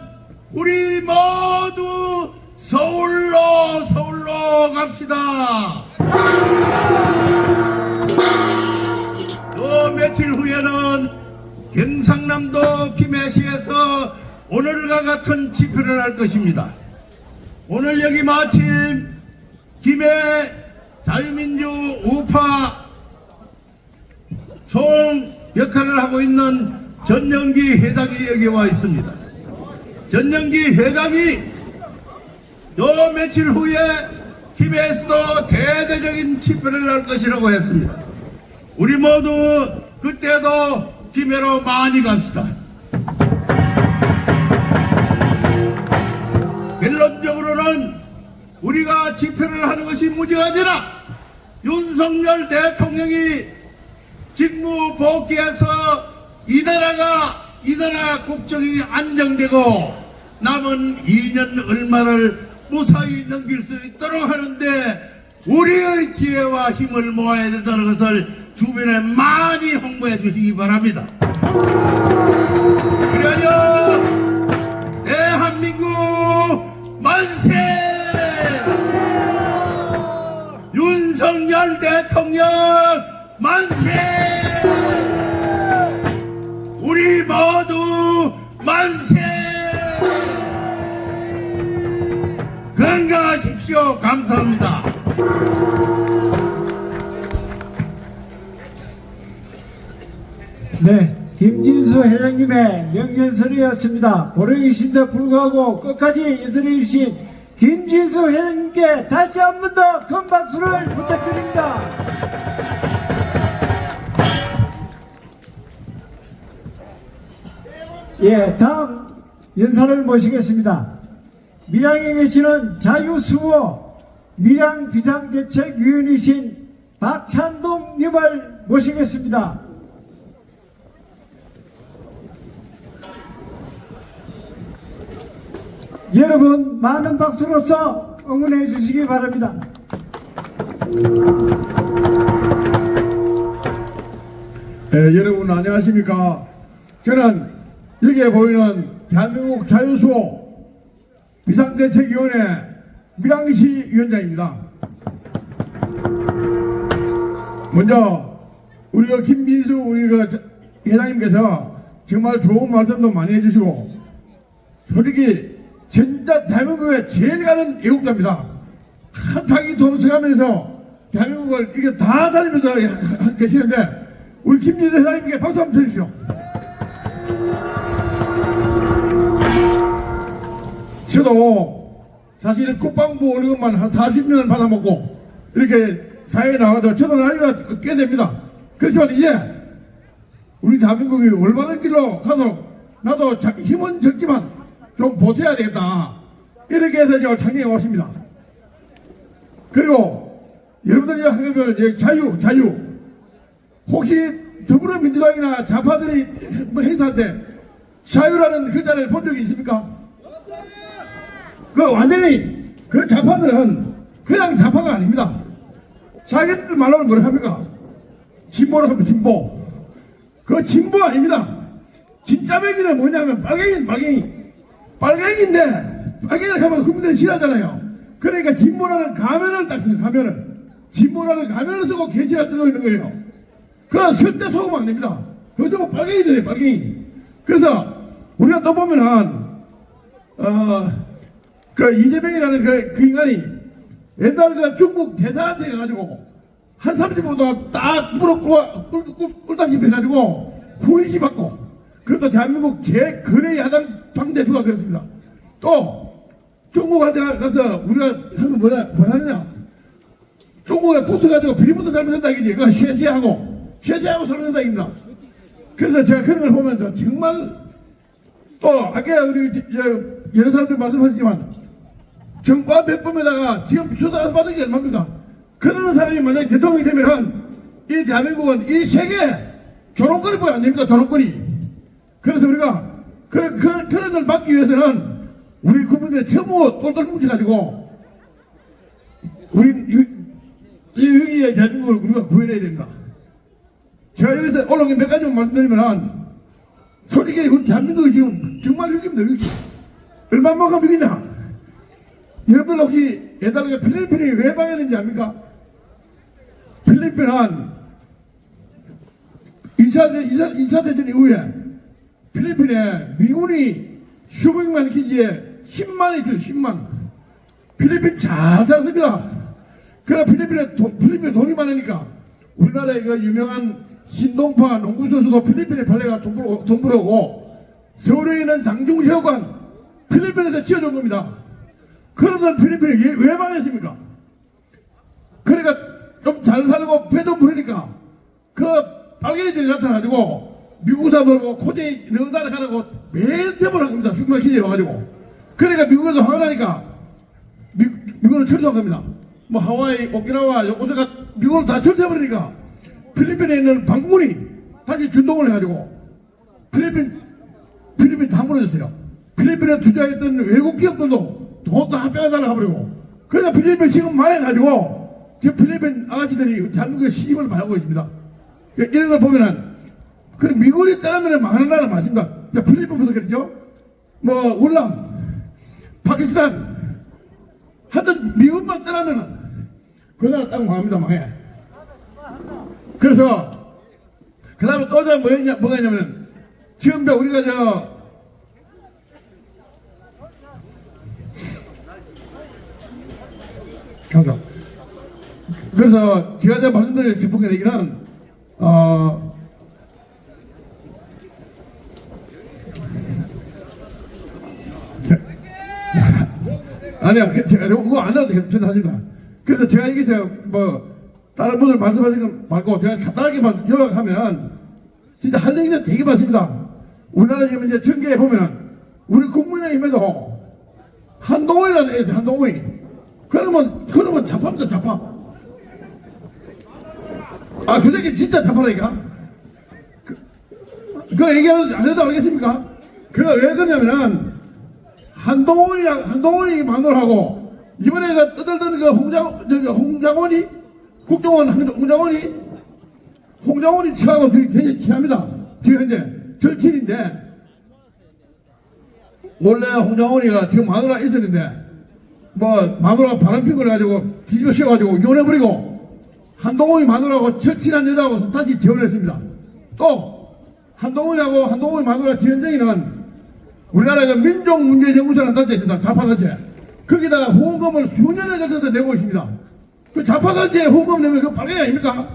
우리 모두 서울로 갑시다. 또 며칠 후에는 경상남도 김해시에서 오늘과 같은 집회를 할 것입니다. 오늘 여기 마침 김해 자유민주 우파 총 역할을 하고 있는 전영기 회장이 여기 와 있습니다. 전영기 회장이 요 며칠 후에 김해에서도 대대적인 집회를 할 것이라고 했습니다. 우리 모두 그때도 김해로 많이 갑시다. 결론적으로는 우리가 집회를 하는 것이 문제가 아니라 윤석열 대통령이 직무 복귀해서 이 나라 국정이 안정되고 남은 2년 얼마를 무사히 넘길 수 있도록 하는데 우리의 지혜와 힘을 모아야 된다는 것을 주변에 많이 홍보해 주시기 바랍니다. 그래야 대한민국 만세! 윤석열 대통령 만세! 우리 모두 만세! 건강하십시오. 감사합니다. 네, 김진수 회장님의 명연설이었습니다. 고령이신데 불구하고 끝까지 예술해 주신 김진수 회장님께 다시 한 번 더 큰 박수를 부탁드립니다. 예, 다음 연사를 모시겠습니다. 밀양에 계시는 자유수호 밀양 비상대책위원이신 박찬동님을 모시겠습니다. 여러분 많은 박수로서 응원해 주시기 바랍니다. 여러분 안녕하십니까. 저는 여기에 보이는 대한민국 자유수호 비상대책위원회 밀양시 위원장입니다. 먼저 우리 김민수 우리 회장님께서 정말 좋은 말씀도 많이 해주시고 솔직히 진짜 대한민국에 제일 가는 애국자입니다. 참 자기 돈 써가면서 대한민국을 이렇게 다 다니면서 계시는데 우리 김민수 회장님께 박수 한번 쳐주십시오. 저도 사실 국방부 월급만 한 40년을 받아먹고 이렇게 사회에 나가도 저도 나이가 꽤 됩니다. 그렇지만 이제 우리 대한민국이 올바른 길로 가도록 나도 힘은 적지만 좀 보태야 되겠다. 이렇게 해서 제가 창녕에 왔습니다. 그리고 여러분들이 하면 자유 혹시 더불어민주당이나 좌파들이 행사할 때 자유라는 글자를 본 적이 있습니까? 그 완전히 그 좌파들은 그냥 좌파가 아닙니다. 자기들 말로는 뭐라 합니까? 진보라 하면 진보. 그 진보 아닙니다. 진짜 백인은 뭐냐면 빨갱이인데 빨갱이를 하면 국민들이 싫어하잖아요. 그러니까 진보라는 가면을 딱 써요. 진보라는 가면을 쓰고 개지를 들고 있는 거예요. 그건 절대 속으면 안 됩니다. 그거 전부 빨갱이들이에요. 빨갱이. 그래서 우리가 또 보면은 그 이재명이라는 그 인간이 옛날 그 중국 대사한테 가가지고 한 30분도 딱 물어 꿀다시피 해가지고 후회시 받고, 그것도 대한민국 거래 야당 당대표가 그랬습니다. 또 중국한테 가서 우리가 하면 뭐라느냐, 중국에 붙어가지고 비리부터 살면 된다 이거지. 그거 쉐쉐하고 살면 된다 입니다. 그래서 제가 그런 걸 보면서 정말, 또 아까 우리 여러 사람들 말씀하셨지만 정과 몇범에다가 지금 수사 받은 게 얼마입니까? 그러는 사람이 만약에 대통령이 되면은 이 대한민국은 이 세계 조롱거리뿐이 안 됩니다. 조롱거리. 그래서 우리가 그런 걸 막기 위해서는 우리 국민들이 전부 똘똘 뭉쳐가지고 우리 이 위기의 대한민국을 우리가 구해내야 됩니다. 제가 여기서 올라온 몇 가지만 말씀드리면은, 솔직히 우리 대한민국이 지금 정말 위기입니다. 위기. 얼마만큼 위기냐? 여러분들 혹시 예전에 필리핀이 왜 망했는지 압니까? 필리핀은 2차 대전 이후에 필리핀에 미군이 수백만 기지에 10만이 있어요. 10만. 필리핀 잘 살았습니다. 그러나 필리핀에 돈이 많으니까 우리나라의 그 유명한 신동파 농구 선수도 필리핀에 팔려가 돈 벌어오고, 서울에 있는 장중체육관 필리핀에서 지어준 겁니다. 그러던 필리핀이 왜 망했습니까? 그러니까 좀 잘 살고 배 좀 부르니까 그 빨갱이들이 나타나가지고 미국 사람들하고 코제이 너나라 가라고 매일 대본을 한 겁니다. 휴먼 기지에 와가지고. 그러니까 미국에서 화가 나니까 미국은 철수한 겁니다. 뭐 하와이, 오키나와, 요코스가 미국을 다 철수해버리니까 필리핀에 있는 방문이 다시 준동을 해가지고 필리핀 다 무너졌어요. 필리핀에 투자했던 외국 기업들도 돈 다 빼앗아나가 버리고. 그러니까 필리핀 지금 망해가지고 지금 필리핀 아가씨들이 대한민국에 시집을 많이 하고 있습니다. 이런 걸 보면은, 그 미국이 떠나면 망하는 나라 맞습니다. 필리핀부터 그랬죠. 뭐 울람, 파키스탄, 하여튼 미국만 떠나면은 그 나라 딱 망합니다. 망해. 그래서 그 다음에 또 뭐가 있냐면은, 지금 우리가 감사합니다. 그래서 제가 말씀드릴 싶은 얘기는, 아니야, 제가 그거 안 해도 괜찮습니다. 그래서 제가 이게 다른 분들 말씀하신 거 말고 제가 간단하게만 요약하면, 진짜 할 얘기는 되게 많습니다. 우리나라 지금 이제 전개해 보면 우리 국민의힘에도 한동훈이라는 애 있어요. 한동훈이. 그러면 좌파입니다. 좌파. 그 새끼 진짜 좌파라니까. 그 얘기 안 해도 알겠습니까? 그가 왜 그러냐면은, 한동훈이 만들하고 이번에 그 떠들던 그 홍장원이 국정원 홍장원이 저하고 되게 친합니다. 지금 현재 절친인데, 원래 홍장원이가 지금 마누라 있었는데 마누라가 바람핀 걸 가지고 뒤집어 씌워가지고 이혼해버리고, 한동훈이 마누라하고 절친한 여자하고 다시 재혼했습니다. 또 한동훈이 마누라 지현정이는 우리나라 그 민족문제연구소라는 단체 있습니다. 좌파단체. 거기다가 후원금을 수년에 걸쳐서 내고 있습니다. 그 좌파단체에 후원금 내면 그거 빨갱이 아닙니까?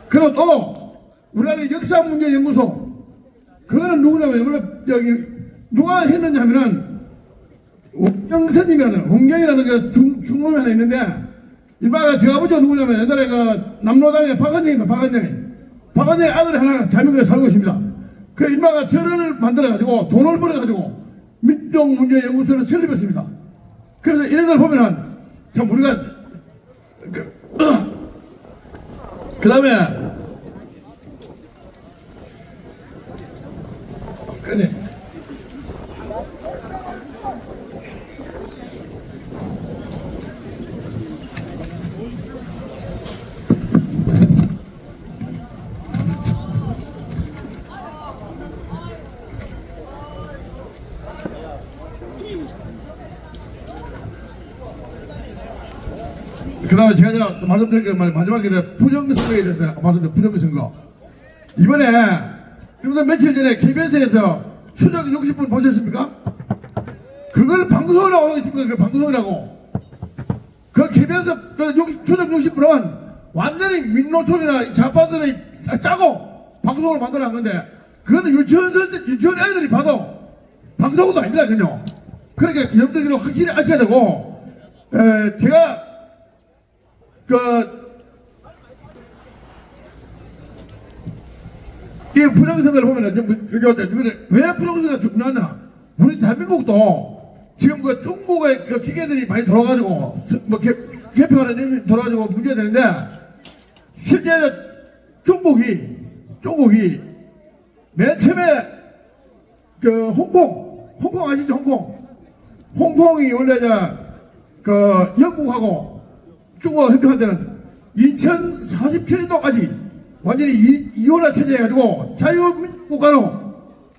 그리고 또 우리나라 역사문제연구소, 그거는 누구냐면 누가 했느냐 하면은 홍경이라는 그 중놈이 하나 있는데, 이봐가 제 아버지가 누구냐면 옛날에 그 남로당의 박은영의 아들이 하나가 대한민국에 살고 있습니다. 그 인마가 저를 만들어가지고 돈을 벌어가지고 민족문제연구소를 설립했습니다. 그래서 이런 걸 보면은 참 우리가 그 다음에 다음에 제가 말씀드릴 게 마지막에 부정선거에 대해서 말씀드린 부정선거. 이번에 여러분들 며칠 전에 KBS에서 추적 60분 보셨습니까? 그걸 방송이라고 하겠습니까? 그 방송이라고. 그 KBS 추적 60분은 완전히 민노총이나 좌파들이 짜고 방송을 만들어 한 건데, 그거는 유치원 애들이 봐도 방송도 아닙니다, 그냥. 그러니까 여러분들이 확실히 아셔야 되고, 제가 이 부정선거를 보면은 왜 부정선거가 중요하냐? 우리 대한민국도 지금 그 중국의 그 기계들이 많이 돌아가지고 뭐 개표하는 일이 돌아가지고 문제가 되는데, 실제 중국이 맨 처음에 그 홍콩 아시죠? 홍콩이 원래 그 영국하고 중국하고 협력한 데는 2047년도까지 완전히 이혼화 체제 해가지고 자유민국가로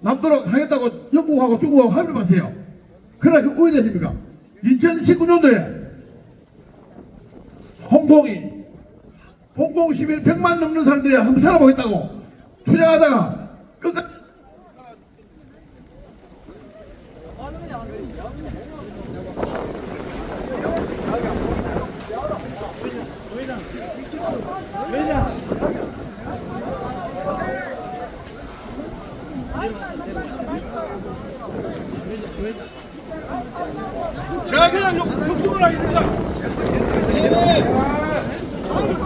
남도록 하겠다고 영국하고 중국하고 합의를 봤어요. 그러나 그 어디 됐습니까? 2019년도에 홍콩 시민 100만 넘는 사람들이 한번 살아보겠다고 투쟁하다가 끝까지 제가 그냥 욕심을 하겠습니다.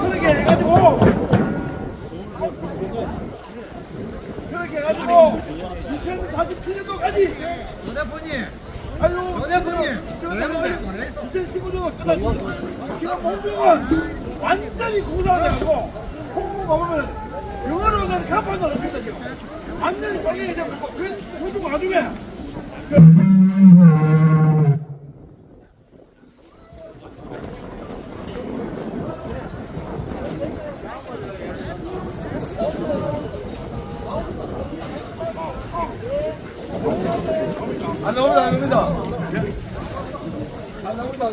그렇게 해가지고 2047년도까지 노대표님 2019년도 끝났습니다. 지금 홍콩은 완전히 공산화되고, 홍콩 가보면 영어로는 간판도 없습니다. 지금 완전히 빨리 되고, 그래서 나중에 안 나옵니다.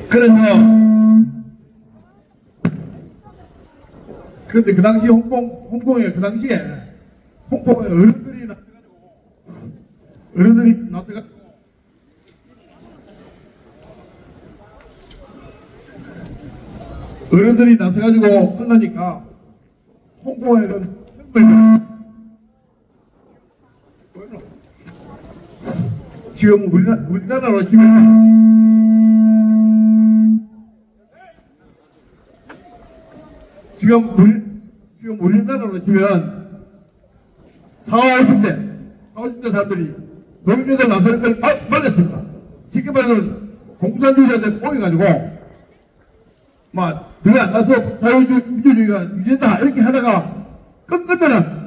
그래서 근데 그 당시 홍콩에 그 당시에 홍콩에 어른들이 나서가지고 혼나니까 홍콩에는 지금 우리나라로 지금 우리나라로 치면 40대 사람들이 노인네들 나서는 걸 말렸습니다. 쉽게 말하면 공산주의자들 꼬여가지고 막 너희 안 나서 자유민주주의가 유지다 이렇게 하다가 끝끝에는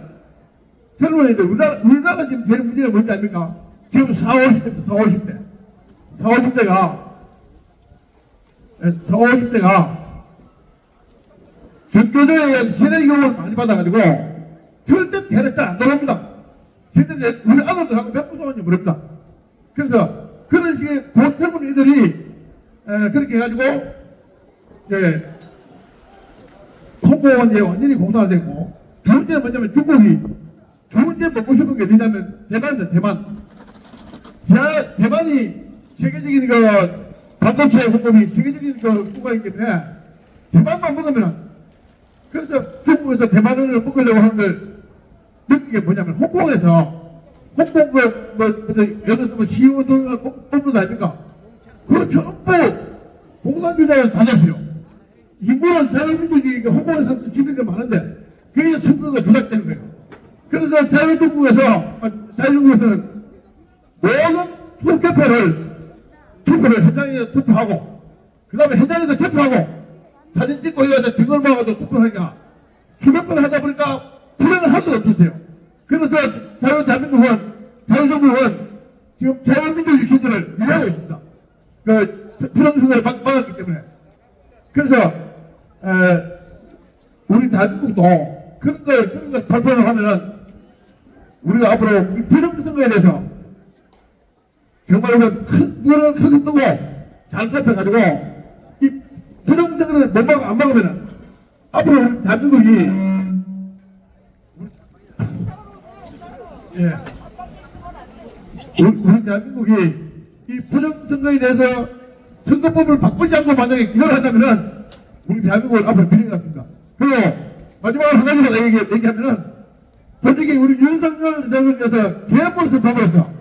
젊은이들 우리나라 지금 되는 문제가 뭔지 아닙니까? 지금 40대가 전교조에 의한 세대 교육을 많이 받아가지고 절대 대를 안 돌아옵니다. 쟤들 우리 아들들하고 몇 분소원인지 모릅니다. 그래서 그런 식의 고젊은이들이 그렇게 해가지고 홍콩은 이제 완전히 공산화되고, 두 번째는 뭐냐면 중국이 두 번째 먹고 싶은 게 뭐냐면 대만이 세계적인 그 반도체 공급이 세계적인 그 국가이기 때문에 대만만 먹으면, 그래서 중국에서 대만을 먹으려고 하는 걸 느낀 게 뭐냐면 홍콩에서 예를 들어서 CEO 등을 뽑는 거 아닙니까? 그거 전부 공산주의자를 다 냈어요. 인구는 자유민주주의가 홍콩에서 지배가 많은데 그게 선거가 조작되는 거예요. 그래서 자유중국에서는 모든 투표를 현장에서 투표하고, 그 다음에 현장에서 투표하고 사진 찍고 이거 등을 막아도 투표를 하니까 수백 번 하다 보니까 불행을 할 수가 없었어요. 그래서 자유정부는 지금 자유민주주의 시대를 유지하고 있습니다. 그 불행선거를 막았기 때문에. 그래서 우리 대한민국도 그런 걸 발표를 하면은 우리가 앞으로 이 불행선거에 대해서 정말로 큰 물을 크게 뜨고 잘 살펴가지고 이 부정적으로 못 막아 안 막으면은 앞으로 대한민국이 예 우리 대한민국이 이 부정선거에 대해서 선거법을 바꾸지 않고 만약에 이걸 한다면은 우리 대한민국은 앞으로 미래가 없습니다. 그리고 마지막으로 한 가지만 얘기하면은 솔직히 우리 윤석열 대통령께서 개뿔서 봐버렸어.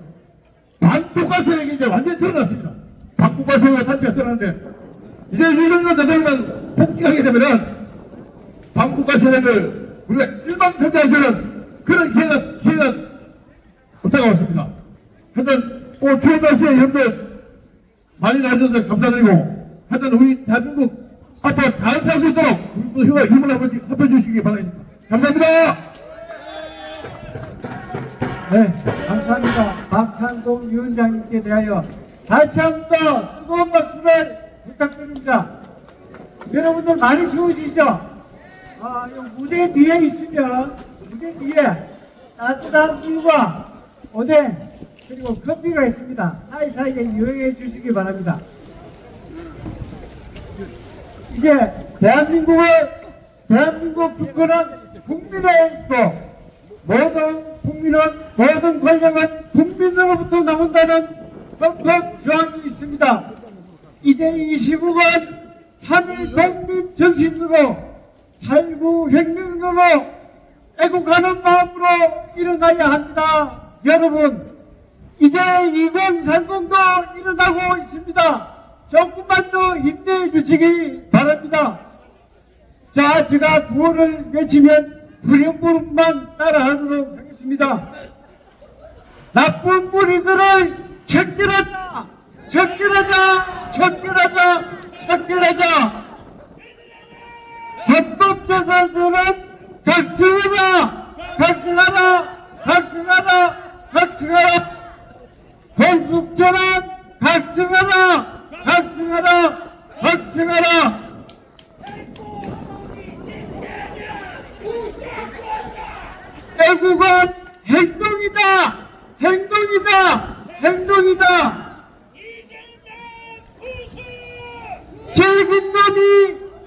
반국가 세력이 이제 완전히 드러났습니다. 반국가 세력과 단체가 드러났는데 이제 윤석열 대통령만 복귀하게 되면은 반국가 세력을 우리가 일방탄퇴할 수 있는 그런 기회가 다가왔습니다. 하여튼 오늘 추운 날씨에 여러분들 많이 나와주셔서 감사드리고 하여튼 우리 대한민국 앞으로 잘 살 수 있도록 우리 모두 힘을 합해주시기 바랍니다. 감사합니다. 네, 감사합니다. 박찬동 위원장님께 대하여 다시 한번 뜨거운 박수를 부탁드립니다. 여러분들 많이 추우시죠? 무대 뒤에 있으면 무대 뒤에 따뜻한 물과 오뎅 그리고 커피가 있습니다. 사이사이에 이용해 주시기 바랍니다. 이제 대한민국 주권은 국민의 있고 모든 국민은 모든 권력은 국민으로부터 나온다는 헌법 조항이 있습니다. 이제 이 시국은 참일 독립 정신으로 살구혁명으로 애국하는 마음으로 일어나야 합니다. 여러분 이제 2030도 일어나고 있습니다. 조금만 더 힘내주시기 바랍니다. 자, 제가 구호를 외치면 후렴부름만 따라하도록 하겠습니다. 나쁜 무리들을 척결하자, 척결하자, 척결하자, 척결하자. 헌법재판소는 각성하라, 각성하라, 각성하라, 각성하라. 공수처는 각성하라, 각성하라, 각성하라. 애국은 행동이다, 행동이다, 행동이다. 즐긴 놈이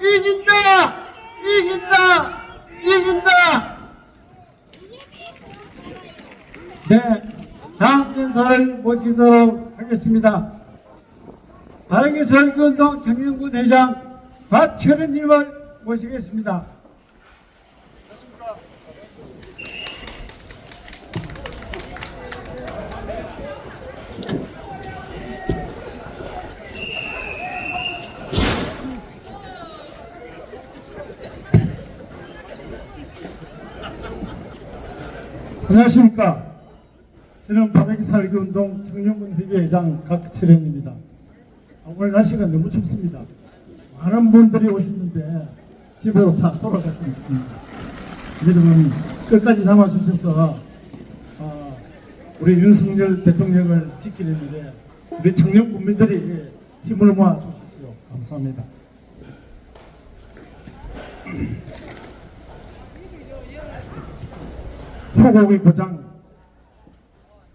이긴다, 이긴다, 이긴다. 네, 다음 연사를 모시도록 하겠습니다. 바르게 살기운동 청년군 회장 박철현님을 모시겠습니다. 안녕하십니까. 저는 바르게 살기 운동 청년군 협의회장 박철현입니다. 오늘 날씨가 너무 춥습니다. 많은 분들이 오셨는데 집으로 다 돌아가시면 좋습니다. 여러분 끝까지 남아주셔서 우리 윤석열 대통령을 지키는 일에 우리 청년 국민들이 힘을 모아 주십시오. 감사합니다. 호국의 고장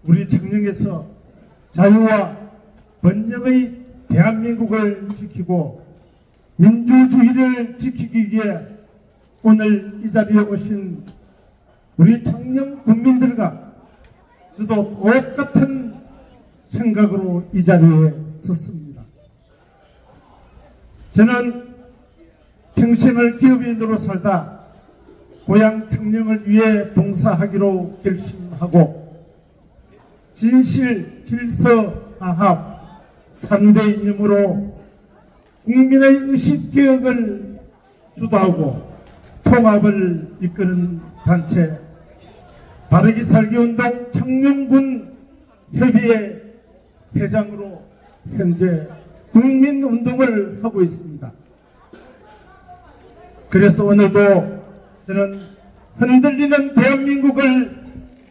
우리 청년에서 자유와 번영의 대한민국을 지키고 민주주의를 지키기 위해 오늘 이 자리에 오신 우리 청년 국민들과 저도 똑같은 생각으로 이 자리에 섰습니다. 저는 평생을 기업인으로 살다 고향 청년을 위해 봉사하기로 결심하고 진실, 질서, 화합 3대 이념으로 국민의 의식개혁을 주도하고 통합을 이끄는 단체 바르게 살기 운동 청년군 협의회 회장으로 현재 국민운동을 하고 있습니다. 그래서 오늘도 저는 흔들리는 대한민국을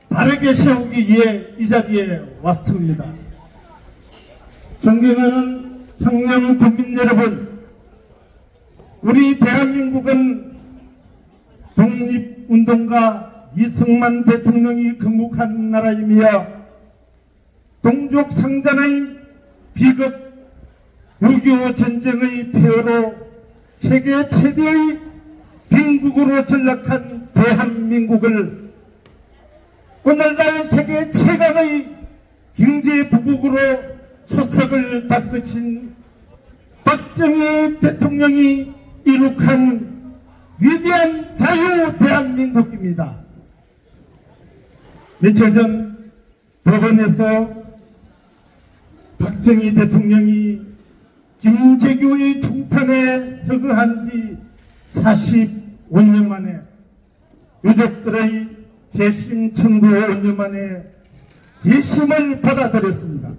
바르게 세우기 위해 이 자리에 왔습니다. 존경하는 청년 국민 여러분, 우리 대한민국은 독립운동가 이승만 대통령이 건국한 나라이며 동족 상잔의 비극 6.25 전쟁의 폐허로 세계 최대의 빈국으로 전락한 대한민국을 오늘날 세계 최강의 경제 부국으로 초석을 닦으신 박정희 대통령이 이룩한 위대한 자유 대한민국입니다. 며칠 전 법원에서 박정희 대통령이 김재규의 총탄에 서거한 지 45년 만에 유족들의 재심 청구 5년 만에 재심을 받아들였습니다.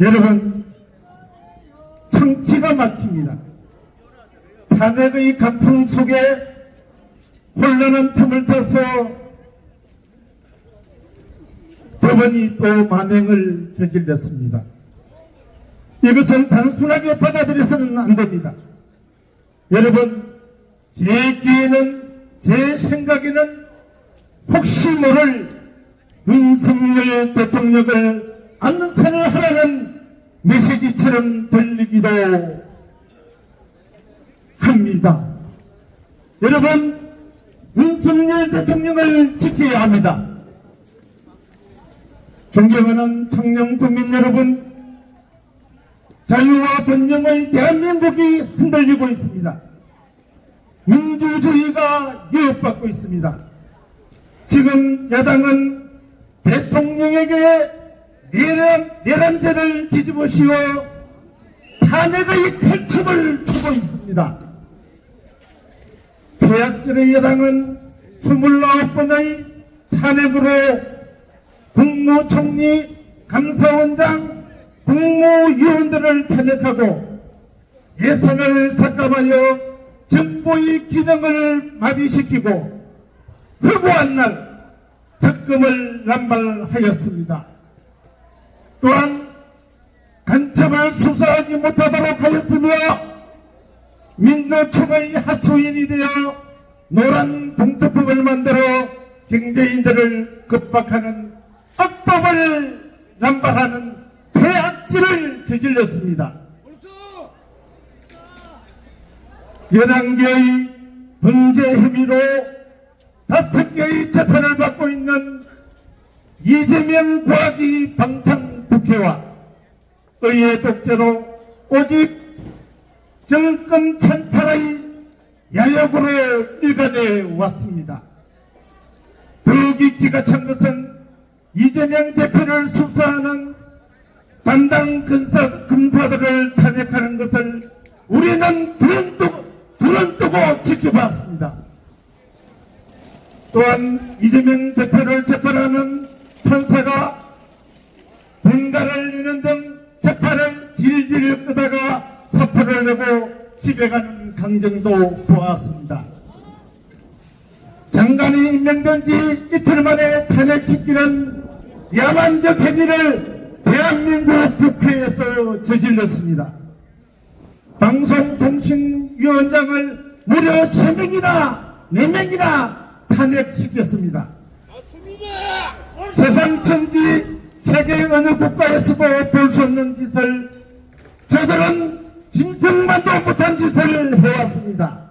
여러분, 참 기가 막힙니다. 탄핵의 강풍 속에 혼란한 틈을 타서 법원이 또 만행을 저질렀습니다. 이것은 단순하게 받아들여서는 안 됩니다. 여러분, 제 귀에는, 제 생각에는 혹시 모를 윤석열 대통령을 안살을 하라는 메시지처럼 들리기도 합니다. 여러분, 윤석열 대통령을 지켜야 합니다. 존경하는 청년 국민 여러분, 자유와 번영의 대한민국이 흔들리고 있습니다. 민주주의가 위협받고 있습니다. 지금 야당은 대통령에게 내란죄를 뒤집어 씌워 탄핵의 칼춤을 추고 있습니다. 폐악질의 여당은 29번의 탄핵으로 국무총리, 감사원장, 국무위원들을 탄핵하고 예산을 삭감하여 정부의 기능을 마비시키고 허구한 날 특검을 남발하였습니다. 또한 간첩을 수사하지 못하도록 하였으며 민노총의 하수인이 되어 노란 봉투법을 만들어 경제인들을 급박하는 악법을 남발하는 폐악질을 저질렀습니다. 11개의 범죄 혐의로 5개의 재판을 받고 있는 이재명 과기 방탄 국회와 의회 독재로 오직 정권 찬탈의 야욕으로 일관해 왔습니다. 더욱이 기가 찬 것은 이재명 대표를 수사하는 담당 검사들을 탄핵하는 것을 우리는 두른 뜨고 지켜봤습니다. 또한 이재명 대표를 재판하는 판사가 병가를 내는 등 재판을 질질 끄다가 사표를 내고 집에 가는 강정도 보았습니다. 장관이 임명된 지 이틀 만에 탄핵시키는 야만적 행위를 대한민국 국회에서 저질렀습니다. 방송통신위원장을 무려 3명이나 4명이나 탄핵시켰습니다. 세상 천지 세계 어느 국가에서도 볼 수 없는 짓을 저들은 짐승만도 못한 짓을 해왔습니다.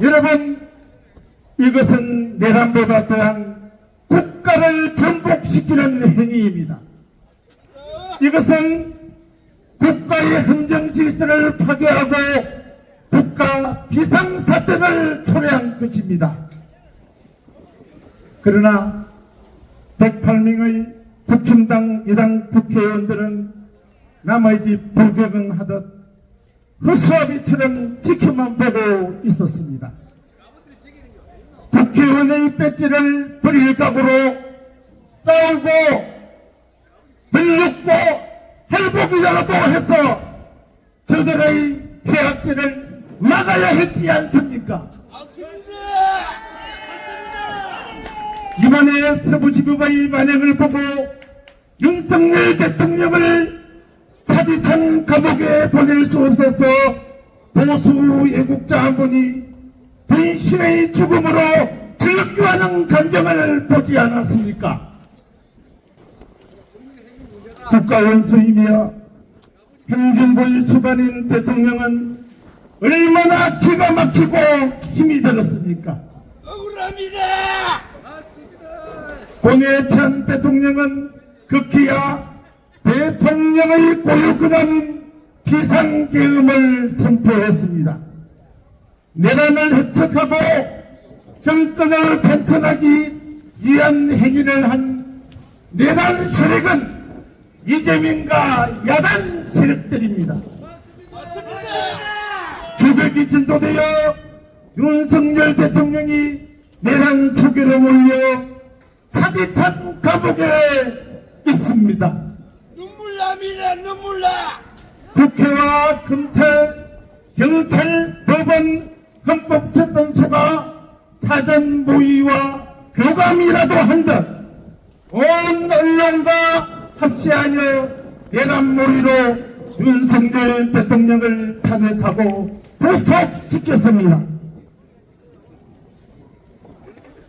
여러분, 이것은 내란보다 더한 국가를 전복시키는 행위입니다. 이것은 국가의 행정 질서를 파괴하고 국가 비상사태를 초래한 것입니다. 그러나 108명의 국힘당 여당 국회의원들은 남의 집 불격응하듯 허수아비처럼 지켜만 보고 있었습니다. 국회의원의 배지를 버릴 각오로 싸우고 들육고 할복이라도 해서 저들의 폐악질을 막아야 했지 않습니까? 이번에 서부지법의 만행을 보고 윤석열 대통령을 사기창 감옥에 보낼 수 없어서 보수 애국자 한 분이 분신의 죽음으로 절규하는 광경을 보지 않았습니까? 국가원수이며 행정부의 수반인 대통령은 얼마나 기가 막히고 힘이 들었습니까? 억울합니다. 고뇌찬 대통령은 극히야 대통령의 고유권한 비상계엄을 선포했습니다. 내란을 해촉하고 정권을 편찬하기 위한 행위를 한 내란 세력은 이재명과 야당 세력들입니다. 주객이 진도되어 윤석열 대통령이 내란 소개로 몰려 차디찬 감옥에 있습니다. 눈물납니다. 눈물나. 국회와 검찰, 경찰, 법원, 헌법재판소가 사전 모의와 교감이라도 한 듯 온 언론과 합시하여 내란몰이로 윤석열 대통령을 탄핵하고 구속시켰습니다.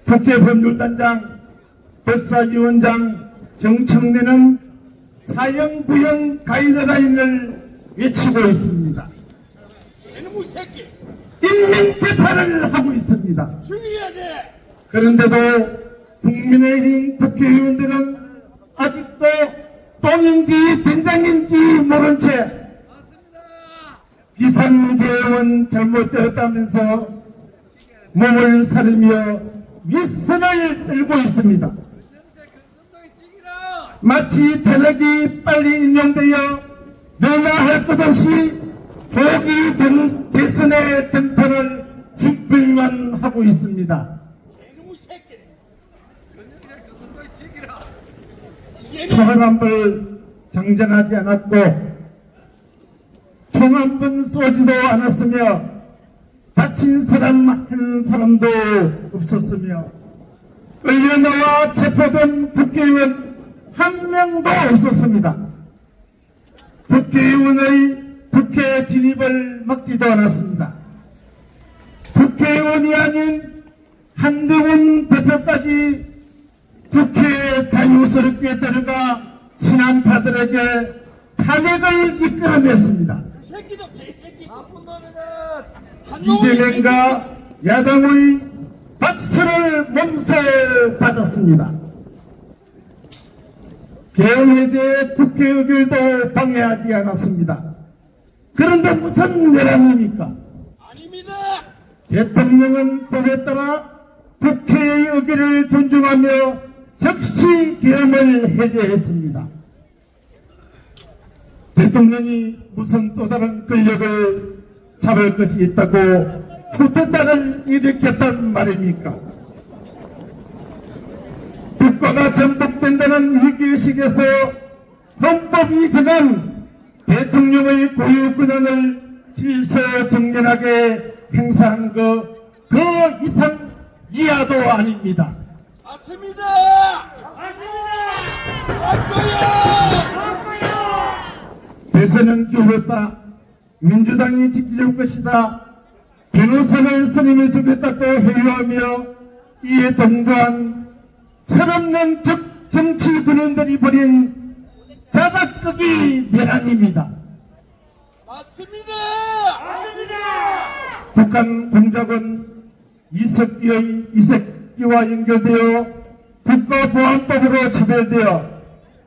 국회 법률단장, 법사위원장 정청래는 사형구형 가이드라인을 외치고 있습니다. 인명재판을 하고 있습니다. 그런데도 국민의힘 국회의원들은 아직도 똥인지 된장인지 모른 채 비상계엄은 잘못되었다면서 몸을 사르며 윗선을 들고 있습니다. 마치 탄핵이 빨리 인용되어 너나 할 것 없이 조기 대선의 등판을 준비만 하고 있습니다. 총 한 발 장전하지 않았고 총 한 번 쏘지도 않았으며 다친 사람 한 사람도 없었으며 끌려나와 체포된 국회의원 한 명도 없었습니다. 국회의원의 국회 진입을 막지도 않았습니다. 국회의원이 아닌 한동훈 대표까지 국회에 자유스럽게 들어가 친한파들에게 탄핵을 이끌어냈습니다. 이재명과 야당의 박수를 몸소 받았습니다. 계엄해제 국회 의결도 방해하지 않았습니다. 그런데 무슨 내란입니까? 아닙니다. 대통령은 법에 따라 국회의 의결을 존중하며 즉시 계엄을 해제했습니다. 대통령이 무슨 또 다른 권력을 잡을 것이 있다고 쿠데타를 일으켰단 말입니까? 국가가 전복된다는 위기의식에서 헌법이 정한 대통령의 고유 권한을 질서정연하게 행사한 그 이상 이하도 아닙니다. 맞습니다. 대선은 기울었다. 민주당이 지켜줄 것이다. 변호사를 선임해 주겠다고 회유하며 이에 동조한 철없는 정치 군인들이 벌인 자박극이 내란입니다. 맞습니다. 북한 공작은 이석기와 연결되어 국가보안법으로 처벌되어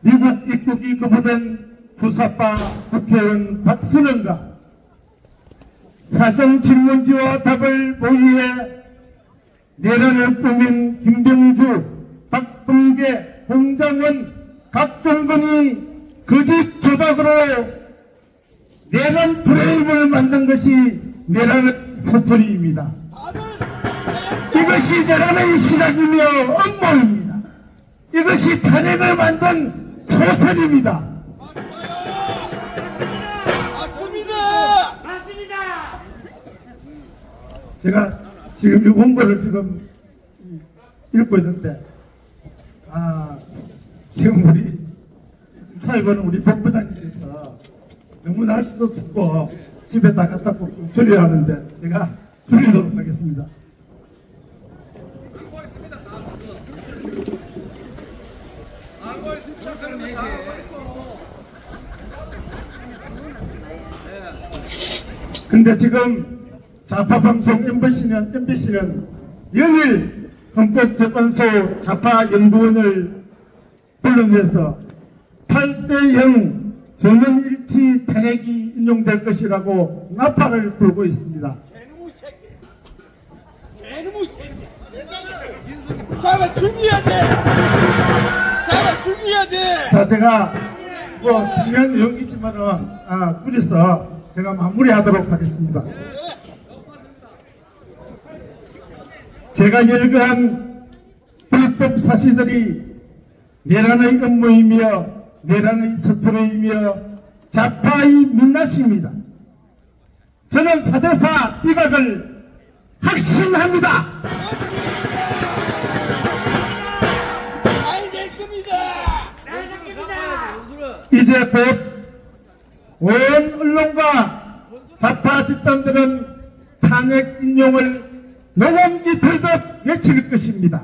미국 입국이 거부된 부사파 국회의원 박순원과 사정질문지와 답을 모의해 내란을 꾸민 김병주, 박범계, 홍장원, 각종건이 거짓 조작으로 내란 프레임을 만든 것이 내란의 서투리입니다. 이것이 내란의 시작이며 음모입니다. 이것이 탄핵을 만든 소설입니다. 제가 지금 이 원고를 지금 읽고 있는데, 지금 우리 사회부는 우리 법부장님께서 너무 날씨도 춥고 집에 다 갖다 좀 줄여야 하는데 제가 줄이도록 하겠습니다. 알고 있습니다. 그러면 다 알고 있고. 근데 지금 좌파방송 MBC는 연일 헌법재판소 좌파연구원을 불러내서 8대0 전원일치 탄핵이 인용될 것이라고 나팔을 불고 있습니다. 잡아 죽여야 돼. 잡아 죽여야 돼. 자, 제가 뭐 중요한 내용이 있지만은 둘이서 제가 마무리하도록 하겠습니다. 제가 열거한 불법 사실들이 내란의 음모이며 내란의 서투르이며 좌파의 민낯입니다. 저는 4대4 이각을 확신합니다. 잘될 겁니다. 이제 곧 온 언론과 좌파 집단들은 탄핵 인용을 녹음기 틀듯 외칠 것입니다.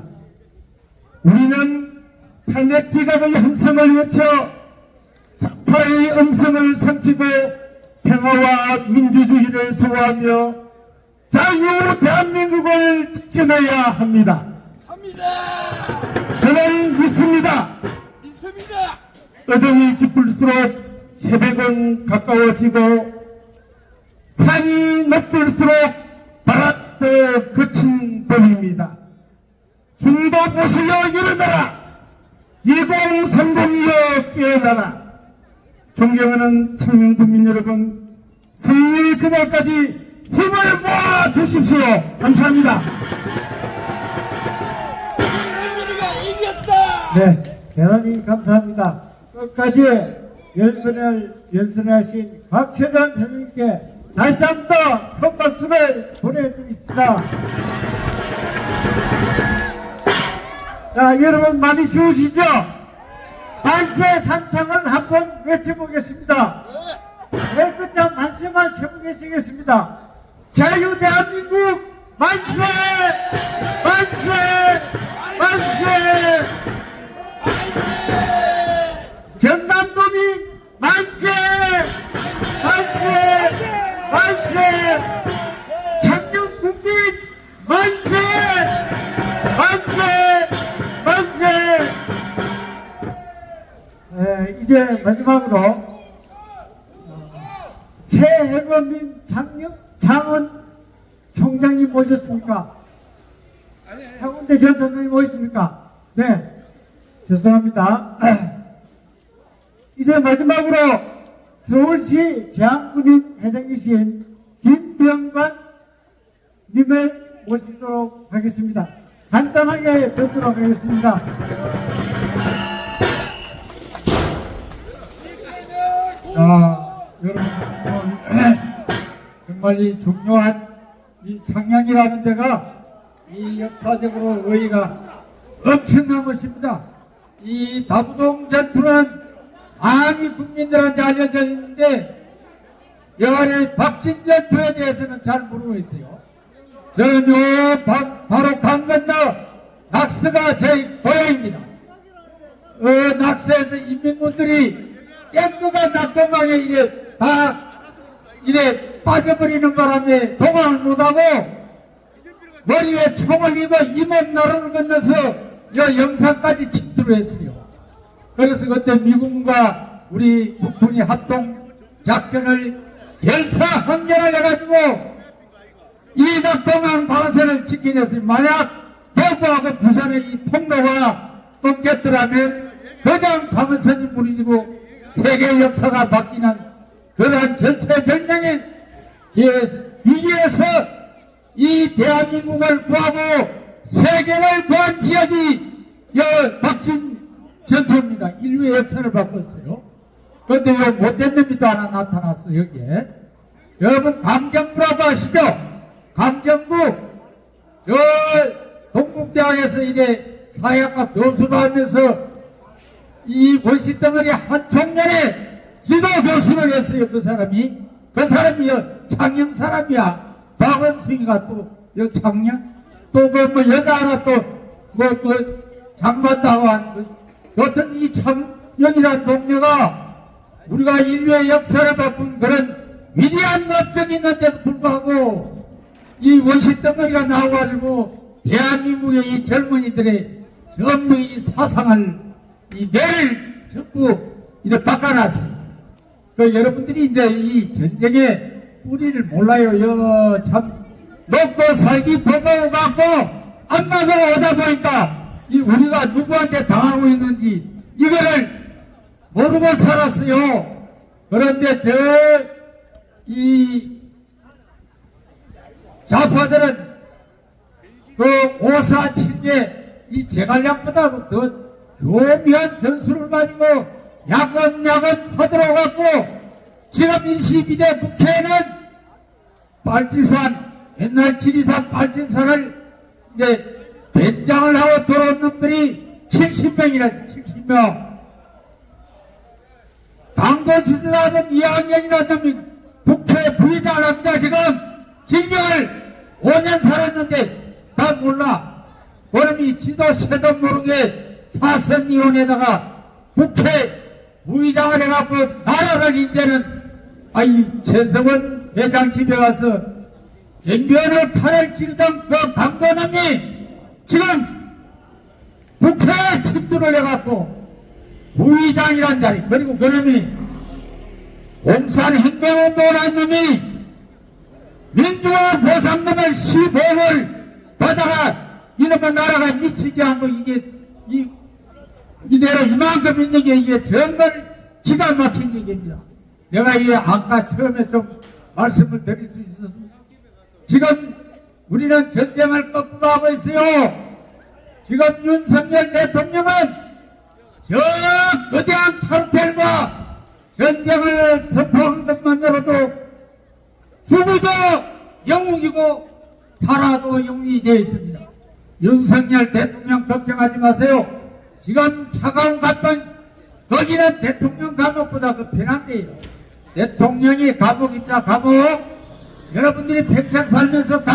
우리는 탄핵 기각의 함성을 외쳐 좌파의 음성을 삼키고 평화와 민주주의를 수호하며 자유 대한민국을 지켜내야 합니다. 저는 믿습니다. 어둠이 깊을수록 새벽은 가까워지고 산이 높을수록 바랏더 거친 봄입니다. 중도 보시여 일어나라. 2030이여 깨어나라. 존경하는 청년국민 여러분, 승리 그날까지 힘을 모아 주십시오. 감사합니다. 네, 대단히 감사합니다. 끝까지 열번을 연설하신 박철현 선생님께 다시 한 번 큰 박수를 보내드립니다. 자, 여러분 많이 쉬우시죠? 만세 삼창을 한번 외쳐보겠습니다. 열 글자 만세만 세보겠습니다. 자유 대한민국 만세! 만세! 만세! 경남도민 만세! 만세! 만세! 창녕국민 만세! 만세! 만세! 네, 이제 마지막으로 최혜범민 장원 총장님 모셨습니까? 차군대 전 총장님 모셨습니까? 네, 죄송합니다. 이제 마지막으로 서울시 제안군인 회장이신 김병관 님을 모시도록 하겠습니다. 간단하게 듣도록 하겠습니다. 자, 여러분, 정말 이 중요한 이 창녕이라는 데가 이 역사적으로 의의가 엄청난 것입니다. 이 다부동 전투는 많이 국민들한테 알려져 있는데 여간의 박진 전투에 대해서는 잘 모르고 있어요. 저는 바로 강 건너 낙서가 제 고향입니다. 낙서에서 인민군들이 깨끗한 낙동강에 이래 빠져버리는 바람에 도망을 못하고 머리에 총을 입어 임원나루를 건너서 영산까지 침투를 했어요. 그래서 그때 미군과 우리 북군이 합동 작전을 결사항전을 해가지고 이 낙동강 방어선을 지켜냈어요. 만약 대구하고 부산의 이 통로가 또 깼더라면 그냥 방어선이 무너지고 세계 역사가 바뀌는 그러한 절체절명의 위기에서 이 대한민국을 구하고 세계를 구한 지역이 박진 전투입니다. 인류의 역사를 바꿨어요. 그런데 왜 못된 놈이 또 하나 나타났어 여기에. 여러분 강정구라고 아시죠? 강정구 저 동국대학에서 이래 사회학과 교수도 하면서 이 원시덩어리 한 총련에 지도 교수를 했어요. 그 사람이 창녕 사람이야. 박원순이가 또 창녕 또 뭐 여자 하나 또 장관도 하고 한 여튼 이 창녕이라는 동료가 우리가 인류의 역사를 바꾼 그런 위대한 업적이 있는데도 불구하고 이 원시 덩어리가 나와가지고 대한민국의 이 젊은이들의 전부 이 사상을 이 뇌를 전부 이렇게 바꿔놨어요. 그 여러분들이 이제 이 전쟁의 뿌리를 몰라요. 참 먹고 살기 버거워 갖고 안 가서 오다 보니까 이 우리가 누구한테 당하고 있는지 이거를 모르고 살았어요. 그런데 이 좌파들은 그 5.4.7의 이 제갈량보다도 더 교묘한 전술을 가지고 야금야금 퍼들어 갖고 지금 22대 국회에는 빨치산 옛날 지리산 빨치산을 이제 변장을 하고 들어온 놈들이 70명이라 70명. 당도지사는 2학년이라는 놈이 국회 부의장을 합니다. 지금 징역을 5년 살았는데 다 몰라. 그놈이 지도 새도 모르게 사선위원회에다가 국회 부의장을 해갖고 나라를 이제는 최성원 회장 집에 가서 갱변을 팔을 찌르던 그 강도놈이 지금 국회에 침투를 해갖고 부의장이란 자리, 그리고 그놈이 공산 혁명운동을 한 놈이 민주화 보상금을 15억을 받아가 이놈의 나라가 미치지 않고 이게 이대로 이만큼 있는 게 이게 정말 기가 막힌 얘기입니다. 내가 이게 아까 처음에 좀 말씀을 드릴 수 있었습니다. 지금 우리는 전쟁을 거꾸로 하고 있어요. 지금 윤석열 대통령은 저 거대한 카르텔과 전쟁을 선포한 것만으로도 죽어도 영웅이고 살아도 영웅이 되어 있습니다. 윤석열 대통령 걱정하지 마세요. 지금 차가운 감옥, 거기는 대통령 감옥보다 더 편한 데예요. 대통령이 감옥입니다. 감옥. 여러분들이 평생 살면서 다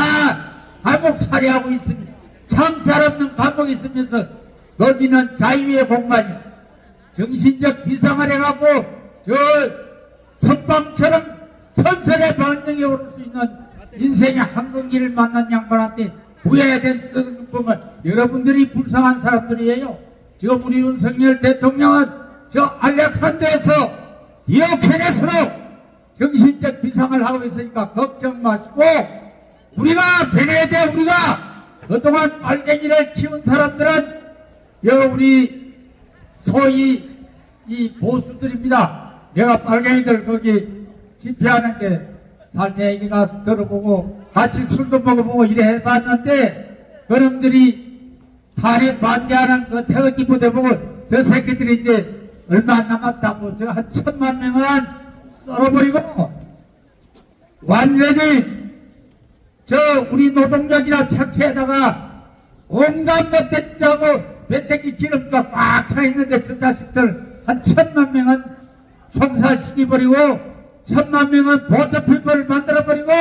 감옥 살이하고 있습니다. 참살 없는 감옥이 있으면서 거기는 자유의 공간이에요. 정신적 비상을 해갖고 저 선방처럼 선설의 반영에 오를 수 있는 인생의 한국기를 만난 양반한테 구해야 된다는 보면 여러분들이 불쌍한 사람들이에요. 지금 우리 윤석열 대통령은 저 알렉산더에서 디오케네스로 정신적 비상을 하고 있으니까 걱정 마시고 우리가 베네데 우리가 그동안 빨갱이를 키운 사람들은 우리 소위 이 보수들입니다. 내가 빨갱이들 거기 집회하는데 살짝 가서 들어보고 같이 술도 먹어보고 이래 해봤는데 그놈들이 탄핵 반대하는 그 태극기 부대 보고 저 새끼들이 이제 얼마 안 남았다고 저 한 1,000만 명은 썰어버리고 완전히 저 우리 노동력이나 착취에다가 온갖 멧돼지하고 멧돼지 기름도 꽉 차 있는데 저 자식들 한 1,000만 명은 총살시켜버리고 1,000만 명은 보트피플을 만들어버리고